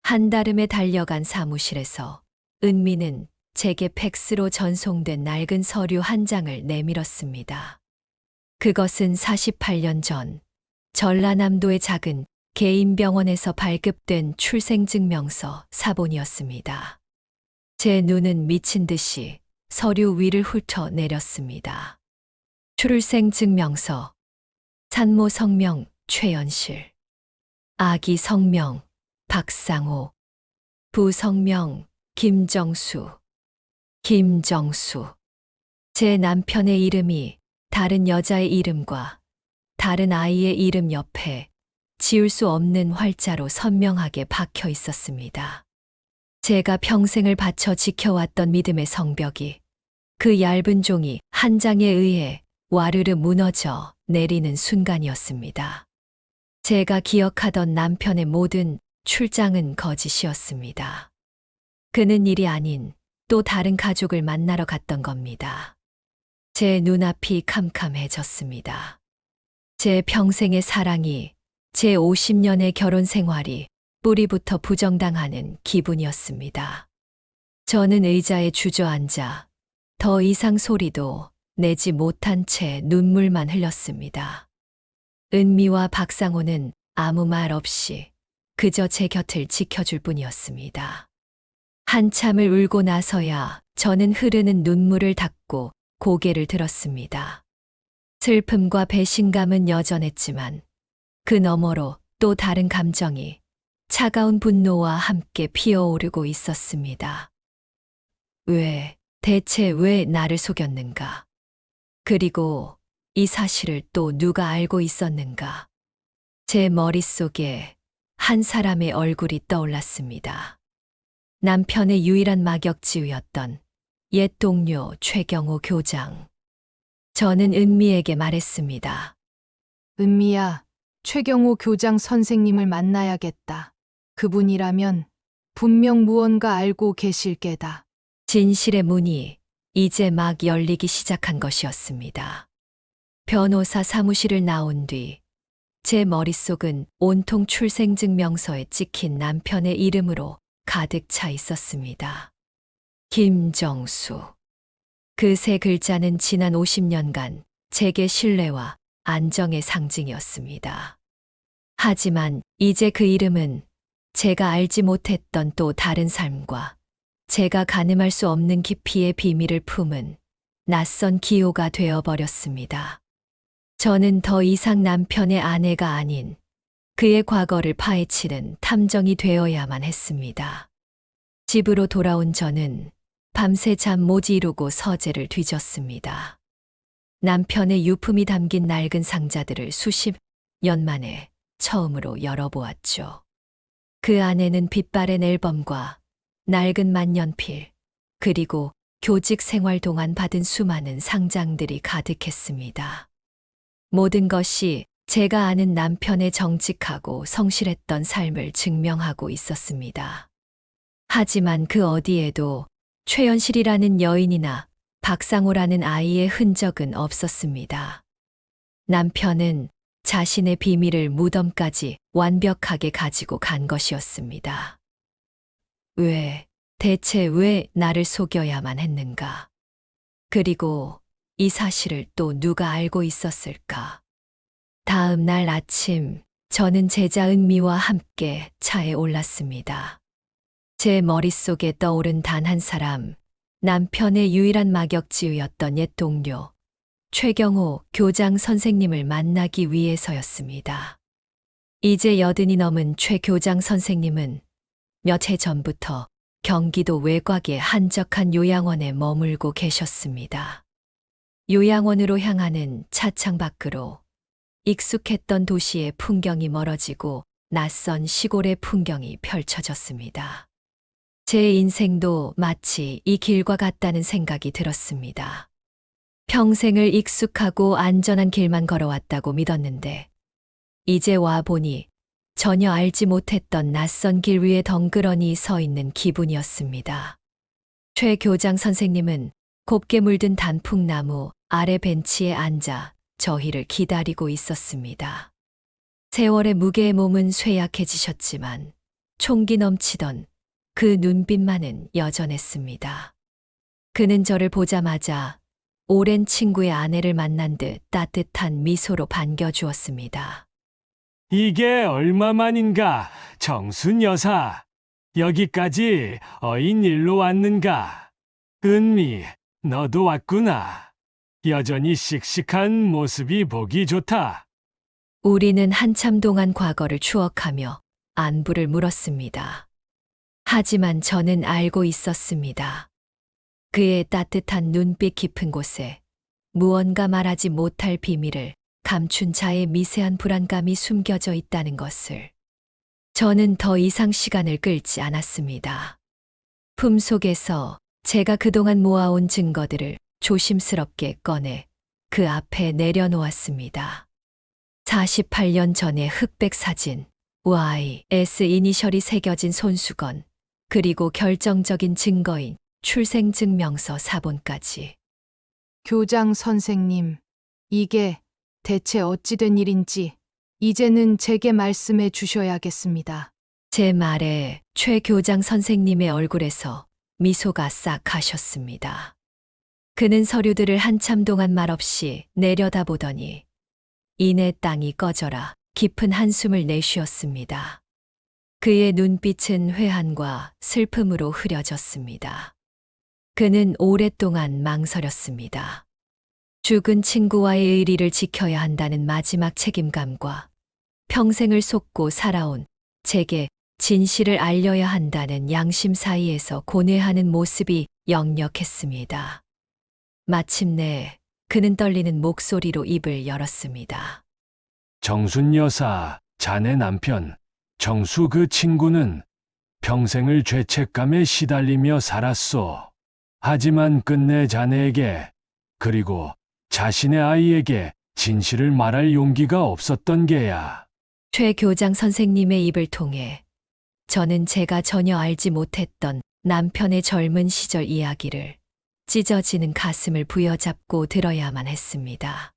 한달음에 달려간 사무실에서 은미는 제게 팩스로 전송된 낡은 서류 한 장을 내밀었습니다. 그것은 48년 전 전라남도의 작은 개인 병원에서 발급된 출생증명서 사본이었습니다. 제 눈은 미친 듯이 서류 위를 훑어 내렸습니다. 출생증명서. 산모 성명 최연실. 아기 성명 박상호. 부 성명 김정수. 김정수. 제 남편의 이름이 다른 여자의 이름과 다른 아이의 이름 옆에 지울 수 없는 활자로 선명하게 박혀 있었습니다. 제가 평생을 바쳐 지켜왔던 믿음의 성벽이 그 얇은 종이 한 장에 의해 와르르 무너져 내리는 순간이었습니다. 제가 기억하던 남편의 모든 출장은 거짓이었습니다. 그는 일이 아닌 또 다른 가족을 만나러 갔던 겁니다. 제 눈앞이 캄캄해졌습니다. 제 평생의 사랑이, 제 50년의 결혼 생활이 뿌리부터 부정당하는 기분이었습니다. 저는 의자에 주저앉아 더 이상 소리도 내지 못한 채 눈물만 흘렸습니다. 은미와 박상호는 아무 말 없이 그저 제 곁을 지켜줄 뿐이었습니다. 한참을 울고 나서야 저는 흐르는 눈물을 닦고 고개를 들었습니다. 슬픔과 배신감은 여전했지만 그 너머로 또 다른 감정이 차가운 분노와 함께 피어오르고 있었습니다. 대체 왜 나를 속였는가? 그리고 이 사실을 또 누가 알고 있었는가? 제 머릿속에 한 사람의 얼굴이 떠올랐습니다. 남편의 유일한 막역지우였던 옛 동료 최경호 교장. 저는 은미에게 말했습니다. 은미야, 최경호 교장 선생님을 만나야겠다. 그분이라면 분명 무언가 알고 계실 게다. 진실의 문이 이제 막 열리기 시작한 것이었습니다. 변호사 사무실을 나온 뒤 제 머릿속은 온통 출생증명서에 찍힌 남편의 이름으로 가득 차 있었습니다. 김정수. 그 세 글자는 지난 50년간 제게 신뢰와 안정의 상징이었습니다. 하지만 이제 그 이름은 제가 알지 못했던 또 다른 삶과 제가 가늠할 수 없는 깊이의 비밀을 품은 낯선 기호가 되어버렸습니다. 저는 더 이상 남편의 아내가 아닌 그의 과거를 파헤치는 탐정이 되어야만 했습니다. 집으로 돌아온 저는 밤새 잠 못 이루고 서재를 뒤졌습니다. 남편의 유품이 담긴 낡은 상자들을 수십 년 만에 처음으로 열어보았죠. 그 안에는 빛바랜 앨범과 낡은 만년필, 그리고 교직 생활 동안 받은 수많은 상장들이 가득했습니다. 모든 것이 제가 아는 남편의 정직하고 성실했던 삶을 증명하고 있었습니다. 하지만 그 어디에도 최연실이라는 여인이나 박상호라는 아이의 흔적은 없었습니다. 남편은 자신의 비밀을 무덤까지 완벽하게 가지고 간 것이었습니다. 대체 왜 나를 속여야만 했는가? 그리고 이 사실을 또 누가 알고 있었을까? 다음 날 아침, 저는 제자 은미와 함께 차에 올랐습니다. 제 머릿속에 떠오른 단 한 사람, 남편의 유일한 막역지우였던 옛 동료, 최경호 교장 선생님을 만나기 위해서였습니다. 이제 80이 넘은 최 교장 선생님은 몇 해 전부터 경기도 외곽의 한적한 요양원에 머물고 계셨습니다. 요양원으로 향하는 차창 밖으로 익숙했던 도시의 풍경이 멀어지고 낯선 시골의 풍경이 펼쳐졌습니다. 제 인생도 마치 이 길과 같다는 생각이 들었습니다. 평생을 익숙하고 안전한 길만 걸어왔다고 믿었는데 이제 와보니 전혀 알지 못했던 낯선 길 위에 덩그러니 서 있는 기분이었습니다. 최 교장 선생님은 곱게 물든 단풍나무 아래 벤치에 앉아 저희를 기다리고 있었습니다. 세월의 무게에 몸은 쇠약해지셨지만 총기 넘치던 그 눈빛만은 여전했습니다. 그는 저를 보자마자 오랜 친구의 아내를 만난 듯 따뜻한 미소로 반겨주었습니다. 이게 얼마만인가, 정순 여사. 여기까지 어인 일로 왔는가. 은미, 너도 왔구나. 여전히 씩씩한 모습이 보기 좋다. 우리는 한참 동안 과거를 추억하며 안부를 물었습니다. 하지만 저는 알고 있었습니다. 그의 따뜻한 눈빛 깊은 곳에 무언가 말하지 못할 비밀을 감춘 자의 미세한 불안감이 숨겨져 있다는 것을. 저는 더 이상 시간을 끌지 않았습니다. 품속에서 제가 그동안 모아온 증거들을 조심스럽게 꺼내 그 앞에 내려놓았습니다. 48년 전의 흑백 사진, YS 이니셜이 새겨진 손수건, 그리고 결정적인 증거인 출생증명서 사본까지. 교장 선생님, 이게 대체 어찌 된 일인지 이제는 제게 말씀해 주셔야겠습니다. 제 말에 최 교장 선생님의 얼굴에서 미소가 싹 가셨습니다. 그는 서류들을 한참 동안 말없이 내려다보더니 이내 땅이 꺼져라 깊은 한숨을 내쉬었습니다. 그의 눈빛은 회한과 슬픔으로 흐려졌습니다. 그는 오랫동안 망설였습니다. 죽은 친구와의 의리를 지켜야 한다는 마지막 책임감과 평생을 속고 살아온 제게 진실을 알려야 한다는 양심 사이에서 고뇌하는 모습이 역력했습니다. 마침내 그는 떨리는 목소리로 입을 열었습니다. 정순 여사, 자네 남편, 정수 그 친구는 평생을 죄책감에 시달리며 살았소. 하지만 끝내 자네에게, 그리고 자신의 아이에게 진실을 말할 용기가 없었던 게야. 최 교장 선생님의 입을 통해 저는 제가 전혀 알지 못했던 남편의 젊은 시절 이야기를 찢어지는 가슴을 부여잡고 들어야만 했습니다.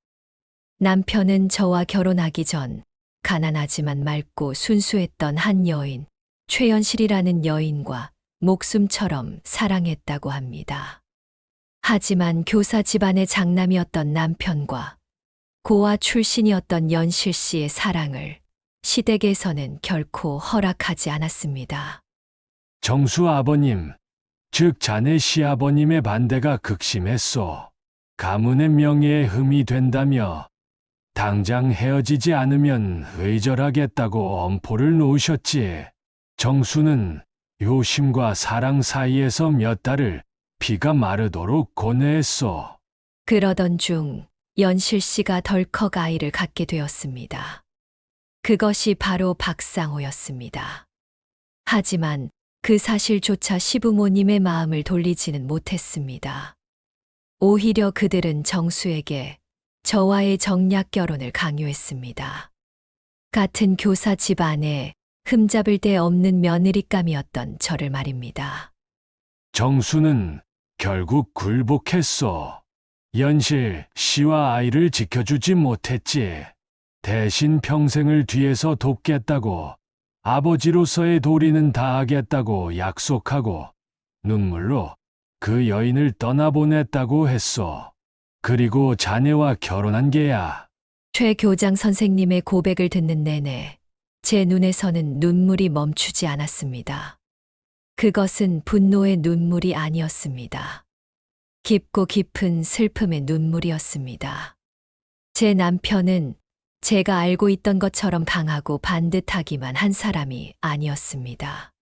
남편은 저와 결혼하기 전 가난하지만 맑고 순수했던 한 여인, 최연실이라는 여인과 목숨처럼 사랑했다고 합니다. 하지만 교사 집안의 장남이었던 남편과 고아 출신이었던 연실 씨의 사랑을 시댁에서는 결코 허락하지 않았습니다. 정수 아버님, 즉 자네 시아버님의 반대가 극심했소. 가문의 명예에 흠이 된다며 당장 헤어지지 않으면 의절하겠다고 엄포를 놓으셨지. 정수는 요심과 사랑 사이에서 몇 달을 피가 마르도록 고뇌했소. 그러던 중 연실 씨가 덜컥 아이를 갖게 되었습니다. 그것이 바로 박상호였습니다. 하지만 그 사실조차 시부모님의 마음을 돌리지는 못했습니다. 오히려 그들은 정수에게 저와의 정략 결혼을 강요했습니다. 같은 교사 집안에 흠잡을 데 없는 며느리감이었던 저를 말입니다. 정수는 결국 굴복했소. 연실 씨와 아이를 지켜주지 못했지. 대신 평생을 뒤에서 돕겠다고, 아버지로서의 도리는 다하겠다고 약속하고 눈물로 그 여인을 떠나보냈다고 했소. 그리고 자네와 결혼한 게야. 최 교장 선생님의 고백을 듣는 내내 제 눈에서는 눈물이 멈추지 않았습니다. 그것은 분노의 눈물이 아니었습니다. 깊고 깊은 슬픔의 눈물이었습니다. 제 남편은 제가 알고 있던 것처럼 강하고 반듯하기만 한 사람이 아니었습니다.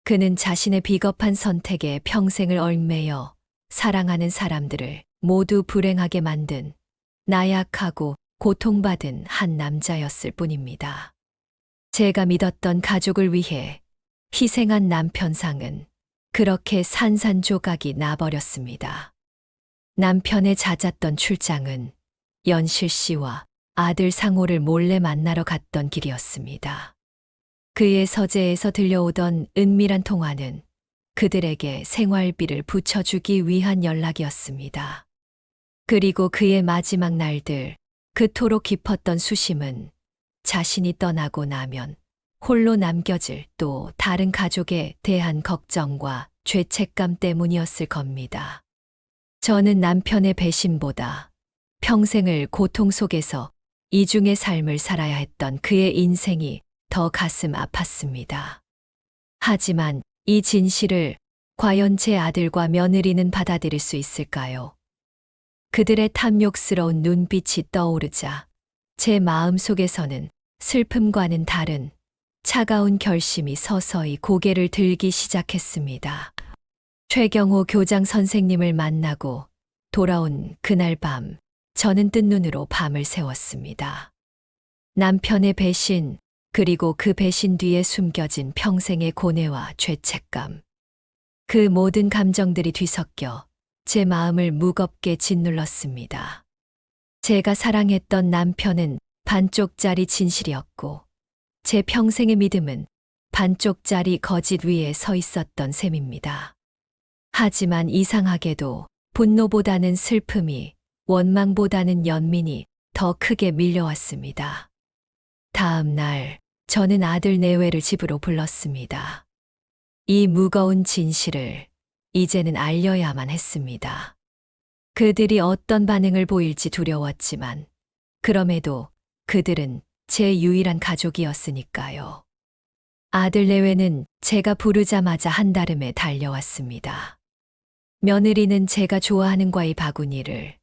그는 자신의 비겁한 선택에 평생을 얽매여 사랑하는 사람들을 모두 불행하게 만든 나약하고 고통받은 한 남자였을 뿐입니다. 제가 믿었던 가족을 위해 희생한 남편상은 그렇게 산산조각이 나버렸습니다. 남편의 잦았던 출장은 연실 씨와 아들 상호를 몰래 만나러 갔던 길이었습니다. 그의 서재에서 들려오던 은밀한 통화는 그들에게 생활비를 붙여주기 위한 연락이었습니다. 그리고 그의 마지막 날들, 그토록 깊었던 수심은 자신이 떠나고 나면 홀로 남겨질 또 다른 가족에 대한 걱정과 죄책감 때문이었을 겁니다. 저는 남편의 배신보다 평생을 고통 속에서 이중의 삶을 살아야 했던 그의 인생이 더 가슴 아팠습니다. 하지만 이 진실을 과연 제 아들과 며느리는 받아들일 수 있을까요? 그들의 탐욕스러운 눈빛이 떠오르자 제 마음 속에서는 슬픔과는 다른 차가운 결심이 서서히 고개를 들기 시작했습니다. 최경호 교장 선생님을 만나고 돌아온 그날 밤, 저는 뜬 눈으로 밤을 새웠습니다. 남편의 배신, 그리고 그 배신 뒤에 숨겨진 평생의 고뇌와 죄책감. 그 모든 감정들이 뒤섞여 제 마음을 무겁게 짓눌렀습니다. 제가 사랑했던 남편은 반쪽짜리 진실이었고, 제 평생의 믿음은 반쪽짜리 거짓 위에 서 있었던 셈입니다. 하지만 이상하게도 분노보다는 슬픔이, 원망보다는 연민이 더 크게 밀려왔습니다. 다음 날, 저는 아들 내외를 집으로 불렀습니다. 이 무거운 진실을 이제는 알려야만 했습니다. 그들이 어떤 반응을 보일지 두려웠지만, 그럼에도 그들은 제 유일한 가족이었으니까요. 아들 내외는 제가 부르자마자 한달음에 달려왔습니다. 며느리는 제가 좋아하는 과일 바구니를,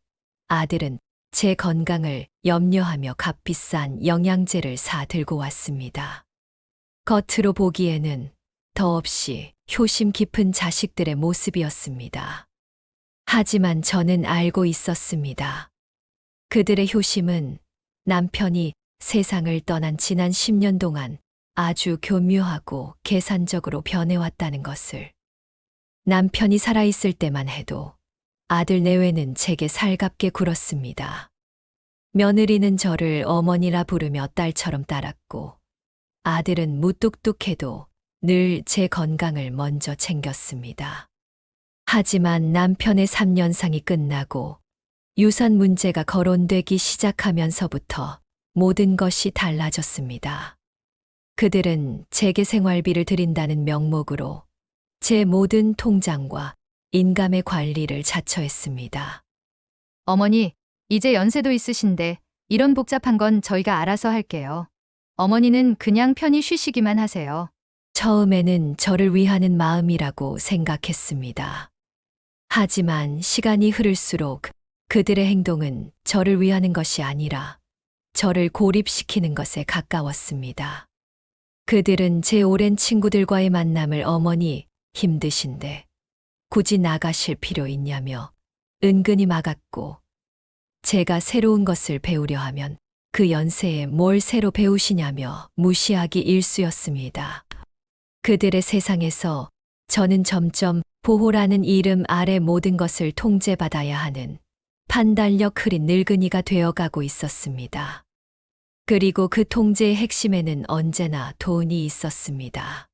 아들은 제 건강을 염려하며 값비싼 영양제를 사 들고 왔습니다. 겉으로 보기에는 더없이 효심 깊은 자식들의 모습이었습니다. 하지만 저는 알고 있었습니다. 그들의 효심은 남편이 세상을 떠난 지난 10년 동안 아주 교묘하고 계산적으로 변해왔다는 것을. 남편이 살아있을 때만 해도 아들 내외는 제게 살갑게 굴었습니다. 며느리는 저를 어머니라 부르며 딸처럼 따랐고, 아들은 무뚝뚝해도 늘 제 건강을 먼저 챙겼습니다. 하지만 남편의 3년상이 끝나고 유산 문제가 거론되기 시작하면서부터 모든 것이 달라졌습니다. 그들은 제게 생활비를 드린다는 명목으로 제 모든 통장과 인감의 관리를 자처했습니다. 어머니, 이제 연세도 있으신데 이런 복잡한 건 저희가 알아서 할게요. 어머니는 그냥 편히 쉬시기만 하세요. 처음에는 저를 위하는 마음이라고 생각했습니다. 하지만 시간이 흐를수록 그들의 행동은 저를 위하는 것이 아니라 저를 고립시키는 것에 가까웠습니다. 그들은 제 오랜 친구들과의 만남을 어머니 힘드신데 굳이 나가실 필요 있냐며 은근히 막았고, 제가 새로운 것을 배우려 하면 그 연세에 뭘 새로 배우시냐며 무시하기 일쑤였습니다. 그들의 세상에서 저는 점점 보호라는 이름 아래 모든 것을 통제받아야 하는 판단력 흐린 늙은이가 되어가고 있었습니다. 그리고 그 통제의 핵심에는 언제나 돈이 있었습니다.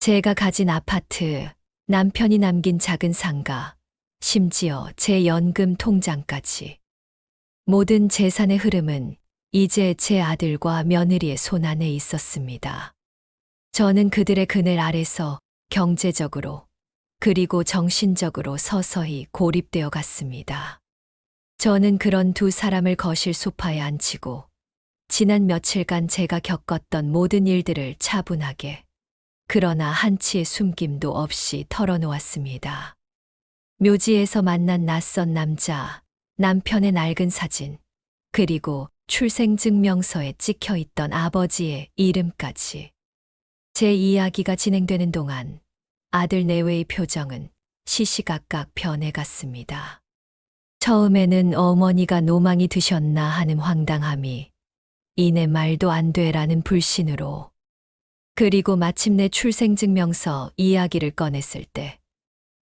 제가 가진 아파트, 남편이 남긴 작은 상가, 심지어 제 연금 통장까지. 모든 재산의 흐름은 이제 제 아들과 며느리의 손안에 있었습니다. 저는 그들의 그늘 아래서 경제적으로 그리고 정신적으로 서서히 고립되어 갔습니다. 저는 그런 두 사람을 거실 소파에 앉히고 지난 며칠간 제가 겪었던 모든 일들을 차분하게, 그러나 한치의 숨김도 없이 털어놓았습니다. 묘지에서 만난 낯선 남자, 남편의 낡은 사진, 그리고 출생증명서에 찍혀있던 아버지의 이름까지. 제 이야기가 진행되는 동안 아들 내외의 표정은 시시각각 변해갔습니다. 처음에는 어머니가 노망이 드셨나 하는 황당함이 이내 말도 안 돼라는 불신으로, 그리고 마침내 출생증명서 이야기를 꺼냈을 때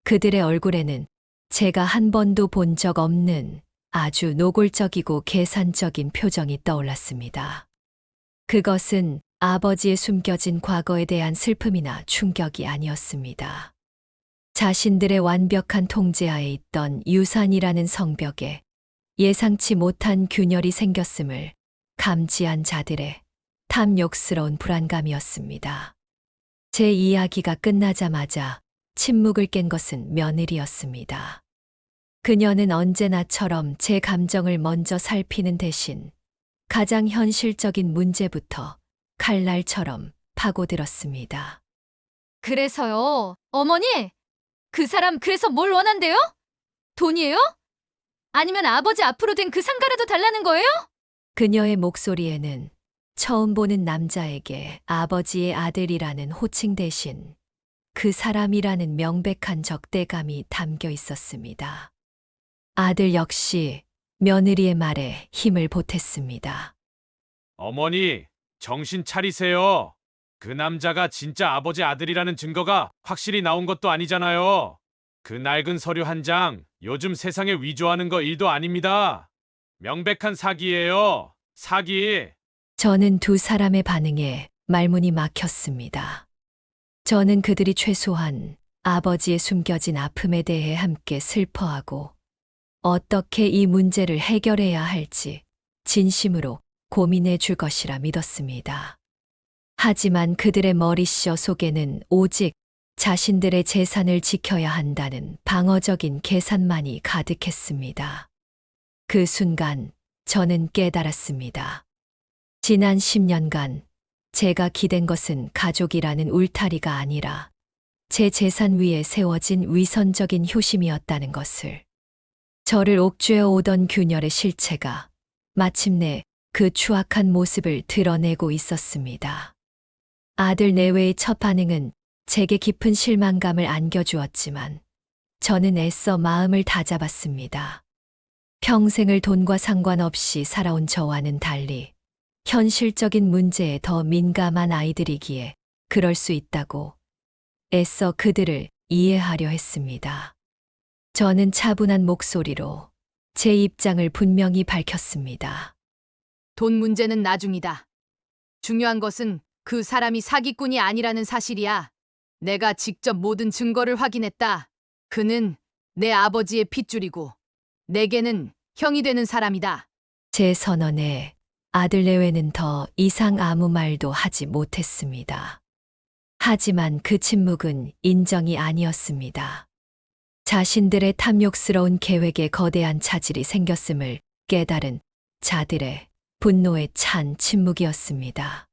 그들의 얼굴에는 제가 한 번도 본 적 없는 아주 노골적이고 계산적인 표정이 떠올랐습니다. 그것은 아버지의 숨겨진 과거에 대한 슬픔이나 충격이 아니었습니다. 자신들의 완벽한 통제하에 있던 유산이라는 성벽에 예상치 못한 균열이 생겼음을 감지한 자들의 탐욕스러운 불안감이었습니다. 제 이야기가 끝나자마자 침묵을 깬 것은 며느리였습니다. 그녀는 언제나처럼 제 감정을 먼저 살피는 대신 가장 현실적인 문제부터 칼날처럼 파고들었습니다. 그래서요, 어머니, 그 사람 그래서 뭘 원한대요? 돈이에요? 아니면 아버지 앞으로 된 그 상가라도 달라는 거예요? 그녀의 목소리에는 처음 보는 남자에게 아버지의 아들이라는 호칭 대신 그 사람이라는 명백한 적대감이 담겨 있었습니다. 아들 역시 며느리의 말에 힘을 보탰습니다. 어머니, 정신 차리세요. 그 남자가 진짜 아버지 아들이라는 증거가 확실히 나온 것도 아니잖아요. 그 낡은 서류 한 장, 요즘 세상에 위조하는 거 일도 아닙니다. 명백한 사기예요. 사기. 저는 두 사람의 반응에 말문이 막혔습니다. 저는 그들이 최소한 아버지의 숨겨진 아픔에 대해 함께 슬퍼하고 어떻게 이 문제를 해결해야 할지 진심으로 고민해 줄 것이라 믿었습니다. 하지만 그들의 머리쇼 속에는 오직 자신들의 재산을 지켜야 한다는 방어적인 계산만이 가득했습니다. 그 순간 저는 깨달았습니다. 지난 10년간 제가 기댄 것은 가족이라는 울타리가 아니라 제 재산 위에 세워진 위선적인 효심이었다는 것을. 저를 옥죄어 오던 균열의 실체가 마침내 그 추악한 모습을 드러내고 있었습니다. 아들 내외의 첫 반응은 제게 깊은 실망감을 안겨주었지만 저는 애써 마음을 다잡았습니다. 평생을 돈과 상관없이 살아온 저와는 달리 현실적인 문제에 더 민감한 아이들이기에 그럴 수 있다고 애써 그들을 이해하려 했습니다. 저는 차분한 목소리로 제 입장을 분명히 밝혔습니다. 돈 문제는 나중이다. 중요한 것은 그 사람이 사기꾼이 아니라는 사실이야. 내가 직접 모든 증거를 확인했다. 그는 내 아버지의 핏줄이고 내게는 형이 되는 사람이다. 제 선언에 아들 내외는 더 이상 아무 말도 하지 못했습니다. 하지만 그 침묵은 인정이 아니었습니다. 자신들의 탐욕스러운 계획에 거대한 차질이 생겼음을 깨달은 자들의 분노에 찬 침묵이었습니다.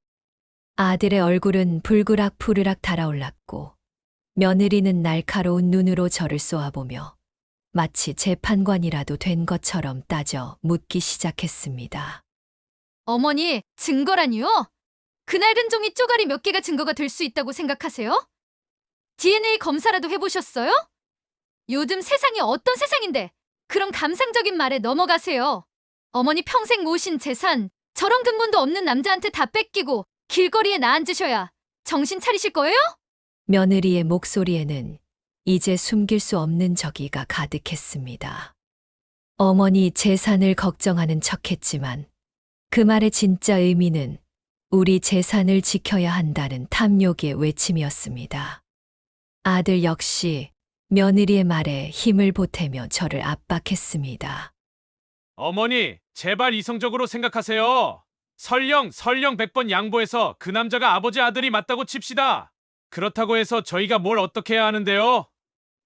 아들의 얼굴은 불그락 푸르락 달아올랐고 며느리는 날카로운 눈으로 저를 쏘아보며 마치 재판관이라도 된 것처럼 따져 묻기 시작했습니다. 어머니, 증거라니요? 그 낡은 종이 쪼가리 몇 개가 증거가 될 수 있다고 생각하세요? DNA 검사라도 해보셨어요? 요즘 세상이 어떤 세상인데 그런 감상적인 말에 넘어가세요. 어머니 평생 모으신 재산 저런 근본도 없는 남자한테 다 뺏기고 길거리에 나앉으셔야 정신 차리실 거예요? 며느리의 목소리에는 이제 숨길 수 없는 적이가 가득했습니다. 어머니 재산을 걱정하는 척했지만 그 말의 진짜 의미는 우리 재산을 지켜야 한다는 탐욕의 외침이었습니다. 아들 역시 며느리의 말에 힘을 보태며 저를 압박했습니다. 어머니, 제발 이성적으로 생각하세요. 설령 100번 양보해서 그 남자가 아버지 아들이 맞다고 칩시다. 그렇다고 해서 저희가 뭘 어떻게 해야 하는데요?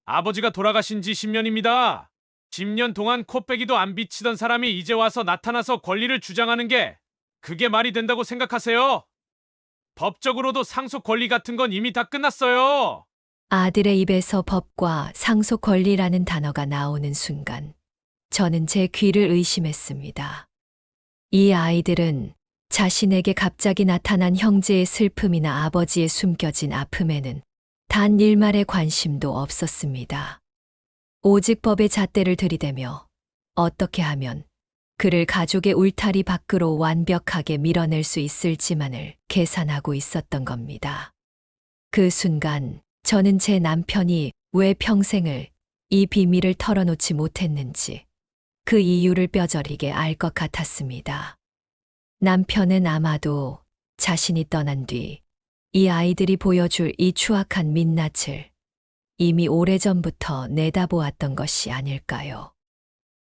아버지가 돌아가신 지 10년입니다. 10년 동안 코빼기도 안 비치던 사람이 이제 와서 나타나서 권리를 주장하는 게 그게 말이 된다고 생각하세요? 법적으로도 상속 권리 같은 건 이미 다 끝났어요. 아들의 입에서 법과 상속 권리라는 단어가 나오는 순간 저는 제 귀를 의심했습니다. 이 아이들은 자신에게 갑자기 나타난 형제의 슬픔이나 아버지의 숨겨진 아픔에는 단 일말의 관심도 없었습니다. 오직 법의 잣대를 들이대며 어떻게 하면 그를 가족의 울타리 밖으로 완벽하게 밀어낼 수 있을지만을 계산하고 있었던 겁니다. 그 순간 저는 제 남편이 왜 평생을 이 비밀을 털어놓지 못했는지 그 이유를 뼈저리게 알 것 같았습니다. 남편은 아마도 자신이 떠난 뒤 이 아이들이 보여줄 이 추악한 민낯을 이미 오래전부터 내다보았던 것이 아닐까요?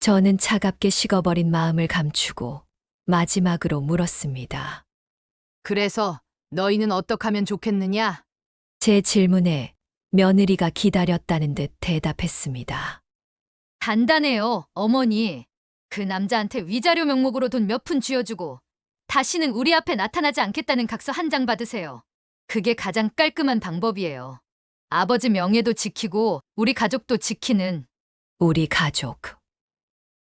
저는 차갑게 식어버린 마음을 감추고 마지막으로 물었습니다. 그래서 너희는 어떻게 하면 좋겠느냐? 제 질문에 며느리가 기다렸다는 듯 대답했습니다. 단단해요, 어머니. 그 남자한테 위자료 명목으로 돈 몇 푼 쥐어주고 다시는 우리 앞에 나타나지 않겠다는 각서 한 장 받으세요. 그게 가장 깔끔한 방법이에요. 아버지 명예도 지키고 우리 가족도 지키는. 우리 가족.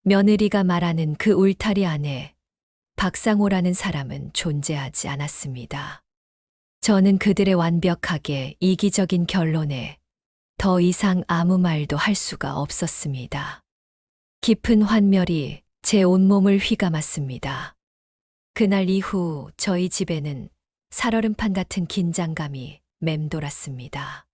며느리가 말하는 그 울타리 안에 박상호라는 사람은 존재하지 않았습니다. 저는 그들의 완벽하게 이기적인 결론에 더 이상 아무 말도 할 수가 없었습니다. 깊은 환멸이 제 온몸을 휘감았습니다. 그날 이후 저희 집에는 살얼음판 같은 긴장감이 맴돌았습니다.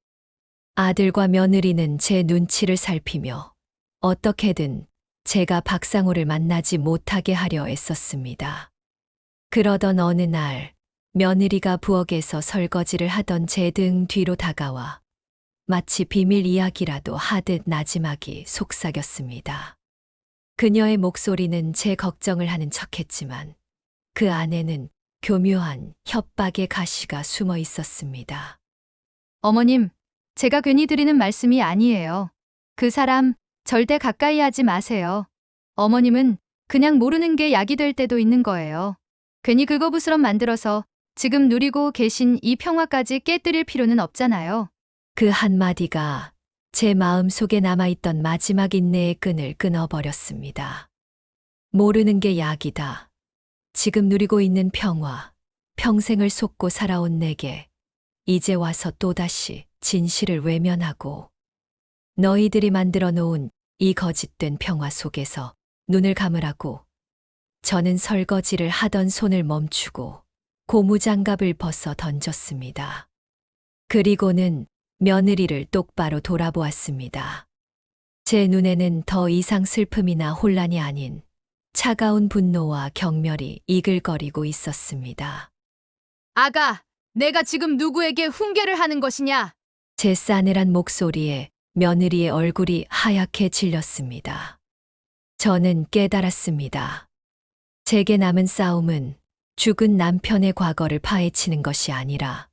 아들과 며느리는 제 눈치를 살피며 어떻게든 제가 박상호를 만나지 못하게 하려 애썼습니다. 그러던 어느 날 며느리가 부엌에서 설거지를 하던 제 등 뒤로 다가와 마치 비밀 이야기라도 하듯 나지막이 속삭였습니다. 그녀의 목소리는 제 걱정을 하는 척했지만 그 안에는 교묘한 협박의 가시가 숨어 있었습니다. 어머님, 제가 괜히 드리는 말씀이 아니에요. 그 사람 절대 가까이 하지 마세요. 어머님은 그냥 모르는 게 약이 될 때도 있는 거예요. 괜히 긁어부스럼 만들어서 지금 누리고 계신 이 평화까지 깨뜨릴 필요는 없잖아요. 그 한마디가 제 마음속에 남아있던 마지막 인내의 끈을 끊어버렸습니다. 모르는 게 약이다. 지금 누리고 있는 평화, 평생을 속고 살아온 내게 이제 와서 또다시 진실을 외면하고 너희들이 만들어 놓은 이 거짓된 평화 속에서 눈을 감으라고. 저는 설거지를 하던 손을 멈추고 고무장갑을 벗어 던졌습니다. 그리고는 며느리를 똑바로 돌아보았습니다. 제 눈에는 더 이상 슬픔이나 혼란이 아닌 차가운 분노와 경멸이 이글거리고 있었습니다. 아가, 내가 지금 누구에게 훈계를 하는 것이냐? 제 싸늘한 목소리에 며느리의 얼굴이 하얗게 질렸습니다. 저는 깨달았습니다. 제게 남은 싸움은 죽은 남편의 과거를 파헤치는 것이 아니라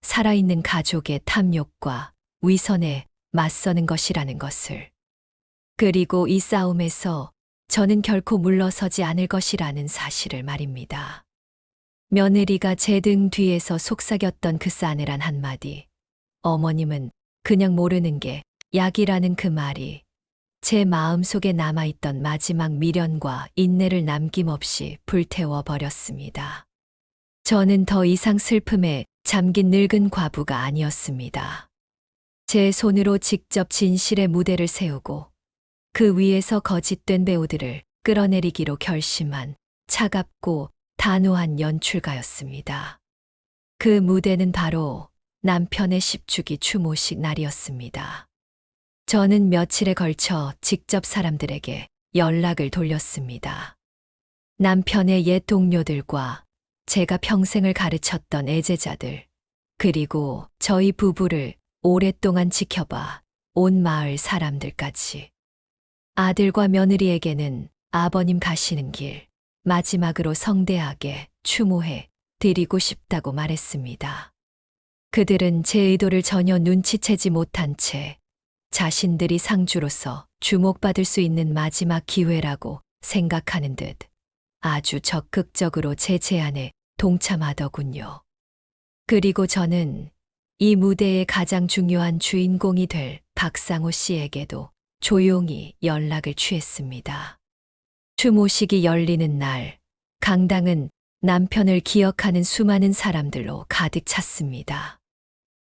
살아있는 가족의 탐욕과 위선에 맞서는 것이라는 것을. 그리고 이 싸움에서 저는 결코 물러서지 않을 것이라는 사실을 말입니다. 며느리가 제 등 뒤에서 속삭였던 그 싸늘한 한마디. 어머님은 그냥 모르는 게 약이라는 그 말이 제 마음속에 남아있던 마지막 미련과 인내를 남김없이 불태워 버렸습니다. 저는 더 이상 슬픔에 잠긴 늙은 과부가 아니었습니다. 제 손으로 직접 진실의 무대를 세우고 그 위에서 거짓된 배우들을 끌어내리기로 결심한 차갑고 단호한 연출가였습니다. 그 무대는 바로 남편의 10주기 추모식 날이었습니다. 저는 며칠에 걸쳐 직접 사람들에게 연락을 돌렸습니다. 남편의 옛 동료들과 제가 평생을 가르쳤던 애제자들, 그리고 저희 부부를 오랫동안 지켜봐 온 마을 사람들까지. 아들과 며느리에게는 아버님 가시는 길 마지막으로 성대하게 추모해 드리고 싶다고 말했습니다. 그들은 제 의도를 전혀 눈치채지 못한 채 자신들이 상주로서 주목받을 수 있는 마지막 기회라고 생각하는 듯 아주 적극적으로 제 제안에 동참하더군요. 그리고 저는 이 무대의 가장 중요한 주인공이 될 박상호 씨에게도 조용히 연락을 취했습니다. 추모식이 열리는 날, 강당은 남편을 기억하는 수많은 사람들로 가득 찼습니다.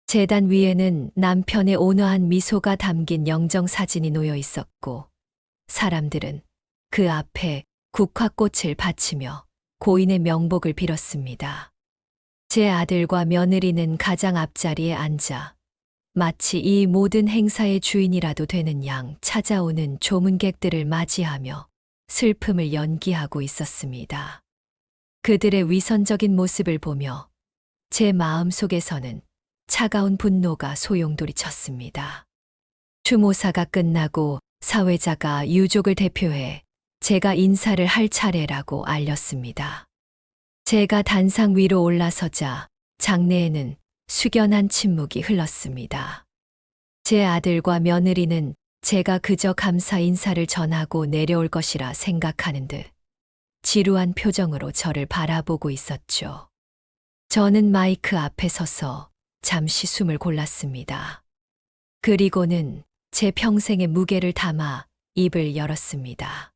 제단 위에는 남편의 온화한 미소가 담긴 영정사진이 놓여 있었고, 사람들은 그 앞에 국화꽃을 바치며 고인의 명복을 빌었습니다. 제 아들과 며느리는 가장 앞자리에 앉아 마치 이 모든 행사의 주인이라도 되는 양 찾아오는 조문객들을 맞이하며 슬픔을 연기하고 있었습니다. 그들의 위선적인 모습을 보며 제 마음속에서는 차가운 분노가 소용돌이쳤습니다. 추모사가 끝나고 사회자가 유족을 대표해 제가 인사를 할 차례라고 알렸습니다. 제가 단상 위로 올라서자 장내에는 숙연한 침묵이 흘렀습니다. 제 아들과 며느리는 제가 그저 감사 인사를 전하고 내려올 것이라 생각하는 듯 지루한 표정으로 저를 바라보고 있었죠. 저는 마이크 앞에 서서 잠시 숨을 골랐습니다. 그리고는 제 평생의 무게를 담아 입을 열었습니다.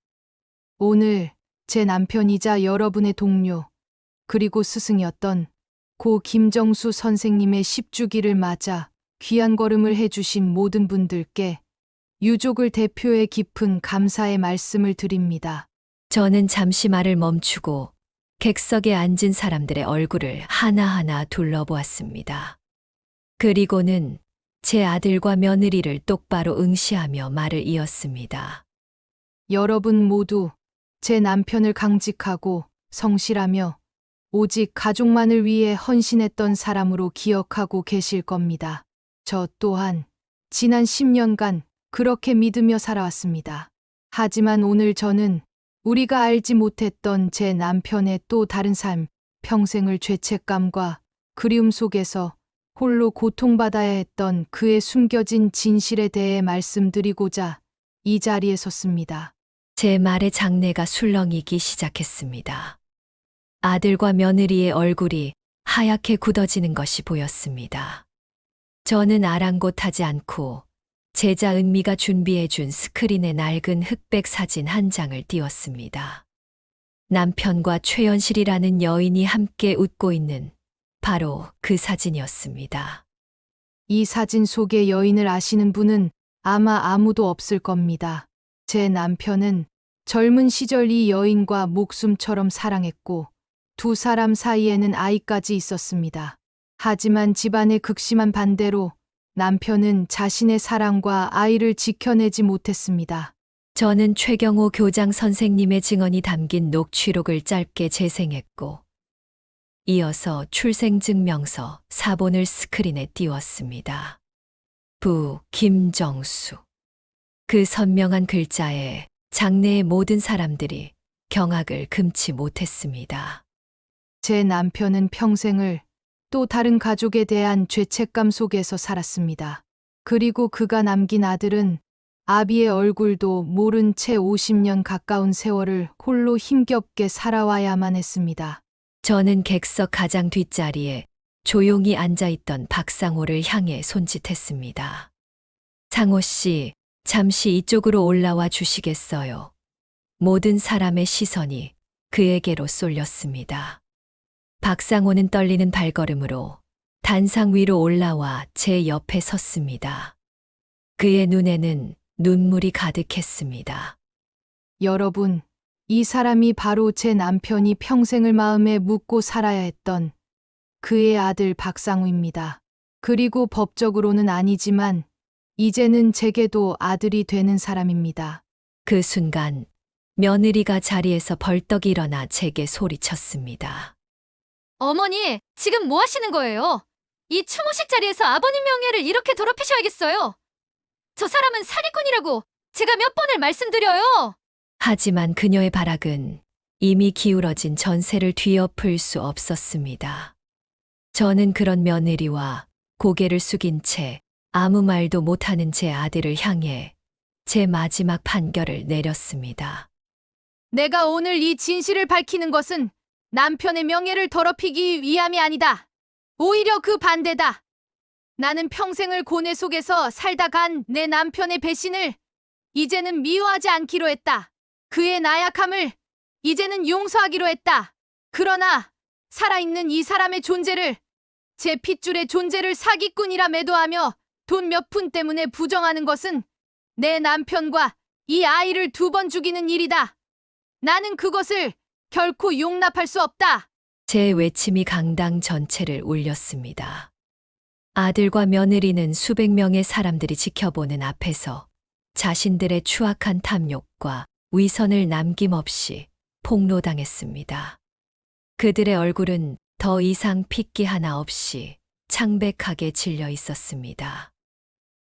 오늘 제 남편이자 여러분의 동료, 그리고 스승이었던 고 김정수 선생님의 10주기를 맞아 귀한 걸음을 해주신 모든 분들께 유족을 대표해 깊은 감사의 말씀을 드립니다. 저는 잠시 말을 멈추고 객석에 앉은 사람들의 얼굴을 하나하나 둘러보았습니다. 그리고는 제 아들과 며느리를 똑바로 응시하며 말을 이었습니다. 여러분 모두 제 남편을 강직하고 성실하며 오직 가족만을 위해 헌신했던 사람으로 기억하고 계실 겁니다. 저 또한 지난 10년간 그렇게 믿으며 살아왔습니다. 하지만 오늘 저는 우리가 알지 못했던 제 남편의 또 다른 삶, 평생을 죄책감과 그리움 속에서 홀로 고통받아야 했던 그의 숨겨진 진실에 대해 말씀드리고자 이 자리에 섰습니다. 제 말에 장내가 술렁이기 시작했습니다. 아들과 며느리의 얼굴이 하얗게 굳어지는 것이 보였습니다. 저는 아랑곳하지 않고 제자 은미가 준비해준 스크린에 낡은 흑백 사진 한 장을 띄웠습니다. 남편과 최연실이라는 여인이 함께 웃고 있는 바로 그 사진이었습니다. 이 사진 속의 여인을 아시는 분은 아마 아무도 없을 겁니다. 제 남편은 젊은 시절 이 여인과 목숨처럼 사랑했고 두 사람 사이에는 아이까지 있었습니다. 하지만 집안의 극심한 반대로 남편은 자신의 사랑과 아이를 지켜내지 못했습니다. 저는 최경호 교장 선생님의 증언이 담긴 녹취록을 짧게 재생했고 이어서 출생증명서 사본을 스크린에 띄웠습니다. 부 김정수. 그 선명한 글자에 장내의 모든 사람들이 경악을 금치 못했습니다. 제 남편은 평생을 또 다른 가족에 대한 죄책감 속에서 살았습니다. 그리고 그가 남긴 아들은 아비의 얼굴도 모른 채 50년 가까운 세월을 홀로 힘겹게 살아와야만 했습니다. 저는 객석 가장 뒷자리에 조용히 앉아있던 박상호를 향해 손짓했습니다. 상호 씨, 잠시 이쪽으로 올라와 주시겠어요? 모든 사람의 시선이 그에게로 쏠렸습니다. 박상호는 떨리는 발걸음으로 단상 위로 올라와 제 옆에 섰습니다. 그의 눈에는 눈물이 가득했습니다. 여러분, 이 사람이 바로 제 남편이 평생을 마음에 묻고 살아야 했던 그의 아들 박상우입니다. 그리고 법적으로는 아니지만 이제는 제게도 아들이 되는 사람입니다. 그 순간 며느리가 자리에서 벌떡 일어나 제게 소리쳤습니다. 어머니, 지금 뭐 하시는 거예요? 이 추모식 자리에서 아버님 명예를 이렇게 더럽히셔야겠어요. 저 사람은 사기꾼이라고 제가 몇 번을 말씀드려요. 하지만 그녀의 발악은 이미 기울어진 전세를 뒤엎을 수 없었습니다. 저는 그런 며느리와 고개를 숙인 채 아무 말도 못하는 제 아들을 향해 제 마지막 판결을 내렸습니다. 내가 오늘 이 진실을 밝히는 것은 남편의 명예를 더럽히기 위함이 아니다. 오히려 그 반대다. 나는 평생을 고뇌 속에서 살다 간 내 남편의 배신을 이제는 미워하지 않기로 했다. 그의 나약함을 이제는 용서하기로 했다. 그러나 살아있는 이 사람의 존재를, 제 핏줄의 존재를 사기꾼이라 매도하며 돈 몇 푼 때문에 부정하는 것은 내 남편과 이 아이를 2번 죽이는 일이다. 나는 그것을 결코 용납할 수 없다. 제 외침이 강당 전체를 울렸습니다. 아들과 며느리는 수백 명의 사람들이 지켜보는 앞에서 자신들의 추악한 탐욕과 위선을 남김없이 폭로당했습니다. 그들의 얼굴은 더 이상 핏기 하나 없이 창백하게 질려 있었습니다.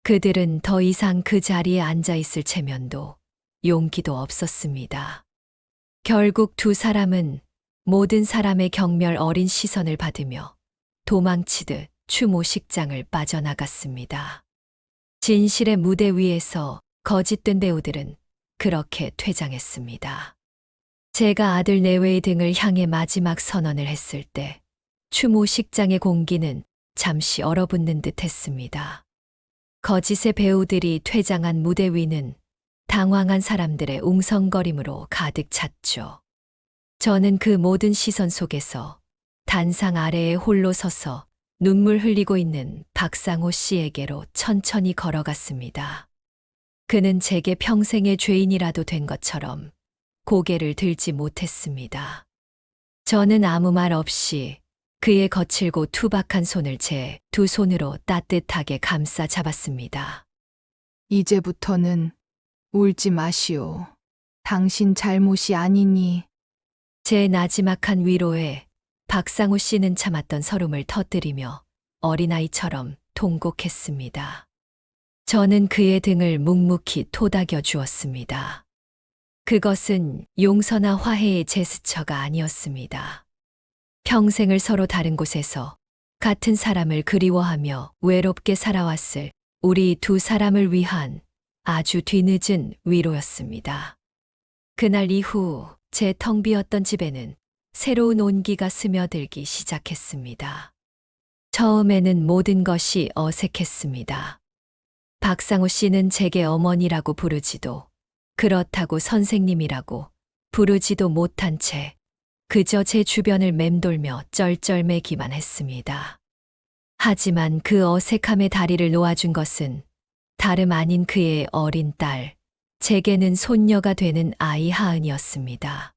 그들은 더 이상 그 자리에 앉아 있을 체면도 용기도 없었습니다. 결국 두 사람은 모든 사람의 경멸 어린 시선을 받으며 도망치듯 추모식장을 빠져나갔습니다. 진실의 무대 위에서 거짓된 배우들은 그렇게 퇴장했습니다. 제가 아들 내외의 등을 향해 마지막 선언을 했을 때 추모식장의 공기는 잠시 얼어붙는 듯 했습니다. 거짓의 배우들이 퇴장한 무대 위는 당황한 사람들의 웅성거림으로 가득 찼죠. 저는 그 모든 시선 속에서 단상 아래에 홀로 서서 눈물 흘리고 있는 박상호 씨에게로 천천히 걸어갔습니다. 그는 제게 평생의 죄인이라도 된 것처럼 고개를 들지 못했습니다. 저는 아무 말 없이 그의 거칠고 투박한 손을 제 두 손으로 따뜻하게 감싸 잡았습니다. 이제부터는 울지 마시오. 당신 잘못이 아니니. 제 나지막한 위로에 박상우 씨는 참았던 서름을 터뜨리며 어린아이처럼 통곡했습니다. 저는 그의 등을 묵묵히 토닥여 주었습니다. 그것은 용서나 화해의 제스처가 아니었습니다. 평생을 서로 다른 곳에서 같은 사람을 그리워하며 외롭게 살아왔을 우리 두 사람을 위한 아주 뒤늦은 위로였습니다. 그날 이후 제 텅 비었던 집에는 새로운 온기가 스며들기 시작했습니다. 처음에는 모든 것이 어색했습니다. 박상우 씨는 제게 어머니라고 부르지도 그렇다고 선생님이라고 부르지도 못한 채 그저 제 주변을 맴돌며 쩔쩔매기만 했습니다. 하지만 그 어색함의 다리를 놓아준 것은 다름 아닌 그의 어린 딸, 제게는 손녀가 되는 아이 하은이었습니다.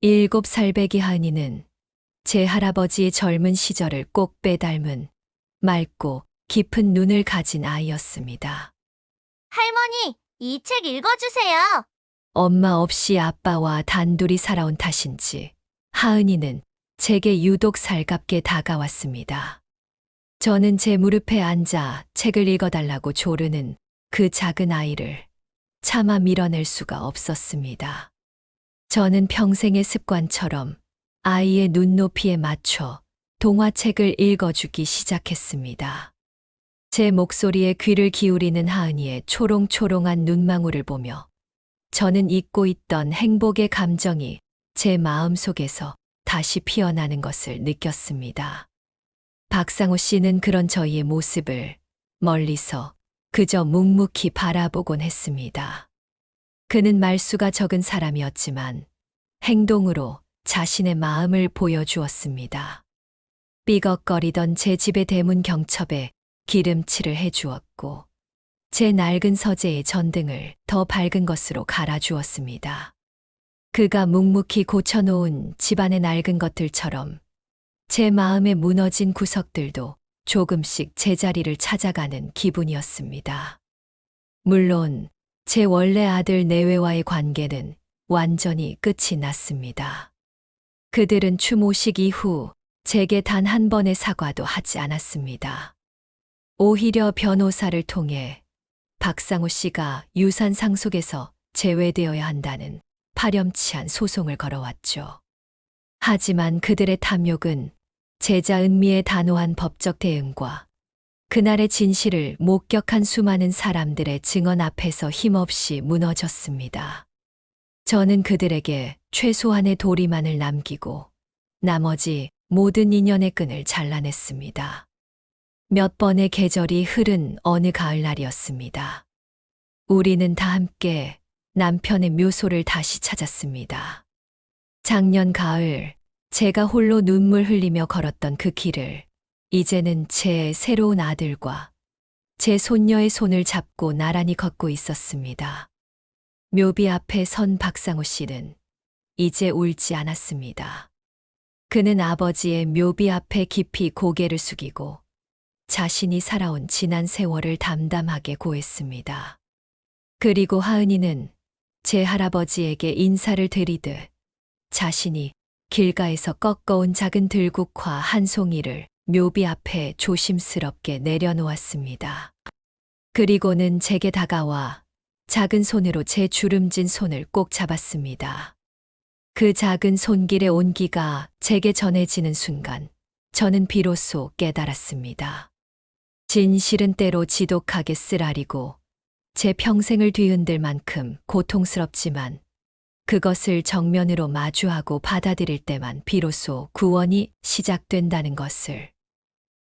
7살 배기 하은이는 제 할아버지의 젊은 시절을 꼭 빼닮은 맑고 깊은 눈을 가진 아이였습니다. 할머니, 이 책 읽어주세요. 엄마 없이 아빠와 단둘이 살아온 탓인지 하은이는 제게 유독 살갑게 다가왔습니다. 저는 제 무릎에 앉아 책을 읽어달라고 조르는 그 작은 아이를 차마 밀어낼 수가 없었습니다. 저는 평생의 습관처럼 아이의 눈높이에 맞춰 동화책을 읽어주기 시작했습니다. 제 목소리에 귀를 기울이는 하은이의 초롱초롱한 눈망울을 보며 저는 잊고 있던 행복의 감정이 제 마음속에서 다시 피어나는 것을 느꼈습니다. 박상우 씨는 그런 저희의 모습을 멀리서 그저 묵묵히 바라보곤 했습니다. 그는 말수가 적은 사람이었지만 행동으로 자신의 마음을 보여주었습니다. 삐걱거리던 제 집의 대문 경첩에 기름칠을 해주었고 제 낡은 서재의 전등을 더 밝은 것으로 갈아주었습니다. 그가 묵묵히 고쳐놓은 집안의 낡은 것들처럼 제 마음에 무너진 구석들도 조금씩 제자리를 찾아가는 기분이었습니다. 물론 제 원래 아들 내외와의 관계는 완전히 끝이 났습니다. 그들은 추모식 이후 제게 단 한 번의 사과도 하지 않았습니다. 오히려 변호사를 통해 박상우 씨가 유산 상속에서 제외되어야 한다는 파렴치한 소송을 걸어왔죠. 하지만 그들의 탐욕은 제자 은미의 단호한 법적 대응과 그날의 진실을 목격한 수많은 사람들의 증언 앞에서 힘없이 무너졌습니다. 저는 그들에게 최소한의 도리만을 남기고 나머지 모든 인연의 끈을 잘라냈습니다. 몇 번의 계절이 흐른 어느 가을날이었습니다. 우리는 다 함께 남편의 묘소를 다시 찾았습니다. 작년 가을 제가 홀로 눈물 흘리며 걸었던 그 길을 이제는 제 새로운 아들과 제 손녀의 손을 잡고 나란히 걷고 있었습니다. 묘비 앞에 선 박상우 씨는 이제 울지 않았습니다. 그는 아버지의 묘비 앞에 깊이 고개를 숙이고 자신이 살아온 지난 세월을 담담하게 고했습니다. 그리고 하은이는 제 할아버지에게 인사를 드리듯 자신이 길가에서 꺾어온 작은 들국화 한 송이를 묘비 앞에 조심스럽게 내려놓았습니다. 그리고는 제게 다가와 작은 손으로 제 주름진 손을 꼭 잡았습니다. 그 작은 손길의 온기가 제게 전해지는 순간 저는 비로소 깨달았습니다. 진실은 때로 지독하게 쓰라리고 제 평생을 뒤흔들 만큼 고통스럽지만 그것을 정면으로 마주하고 받아들일 때만 비로소 구원이 시작된다는 것을.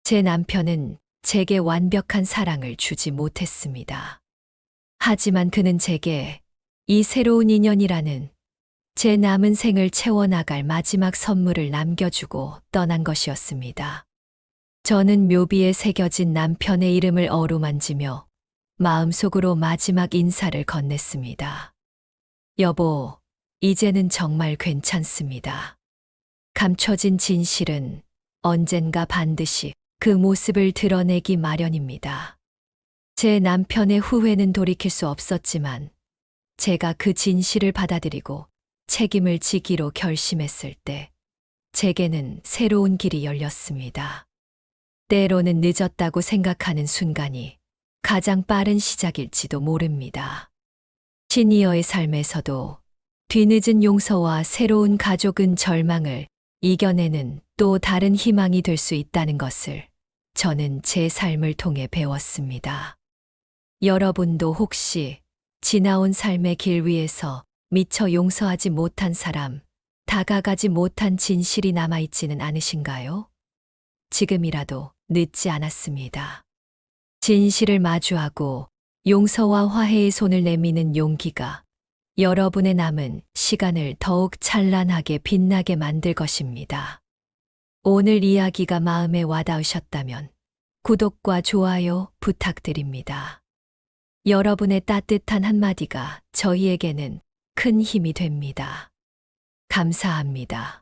제 남편은 제게 완벽한 사랑을 주지 못했습니다. 하지만 그는 제게 이 새로운 인연이라는 제 남은 생을 채워나갈 마지막 선물을 남겨주고 떠난 것이었습니다. 저는 묘비에 새겨진 남편의 이름을 어루만지며 마음속으로 마지막 인사를 건넸습니다. 여보, 이제는 정말 괜찮습니다. 감춰진 진실은 언젠가 반드시 그 모습을 드러내기 마련입니다. 제 남편의 후회는 돌이킬 수 없었지만 제가 그 진실을 받아들이고 책임을 지기로 결심했을 때 제게는 새로운 길이 열렸습니다. 때로는 늦었다고 생각하는 순간이 가장 빠른 시작일지도 모릅니다. 시니어의 삶에서도 뒤늦은 용서와 새로운 가족은 절망을 이겨내는 또 다른 희망이 될 수 있다는 것을 저는 제 삶을 통해 배웠습니다. 여러분도 혹시 지나온 삶의 길 위에서 미처 용서하지 못한 사람, 다가가지 못한 진실이 남아있지는 않으신가요? 지금이라도 늦지 않았습니다. 진실을 마주하고 용서와 화해의 손을 내미는 용기가 여러분의 남은 시간을 더욱 찬란하게 빛나게 만들 것입니다. 오늘 이야기가 마음에 와닿으셨다면 구독과 좋아요 부탁드립니다. 여러분의 따뜻한 한마디가 저희에게는 큰 힘이 됩니다. 감사합니다.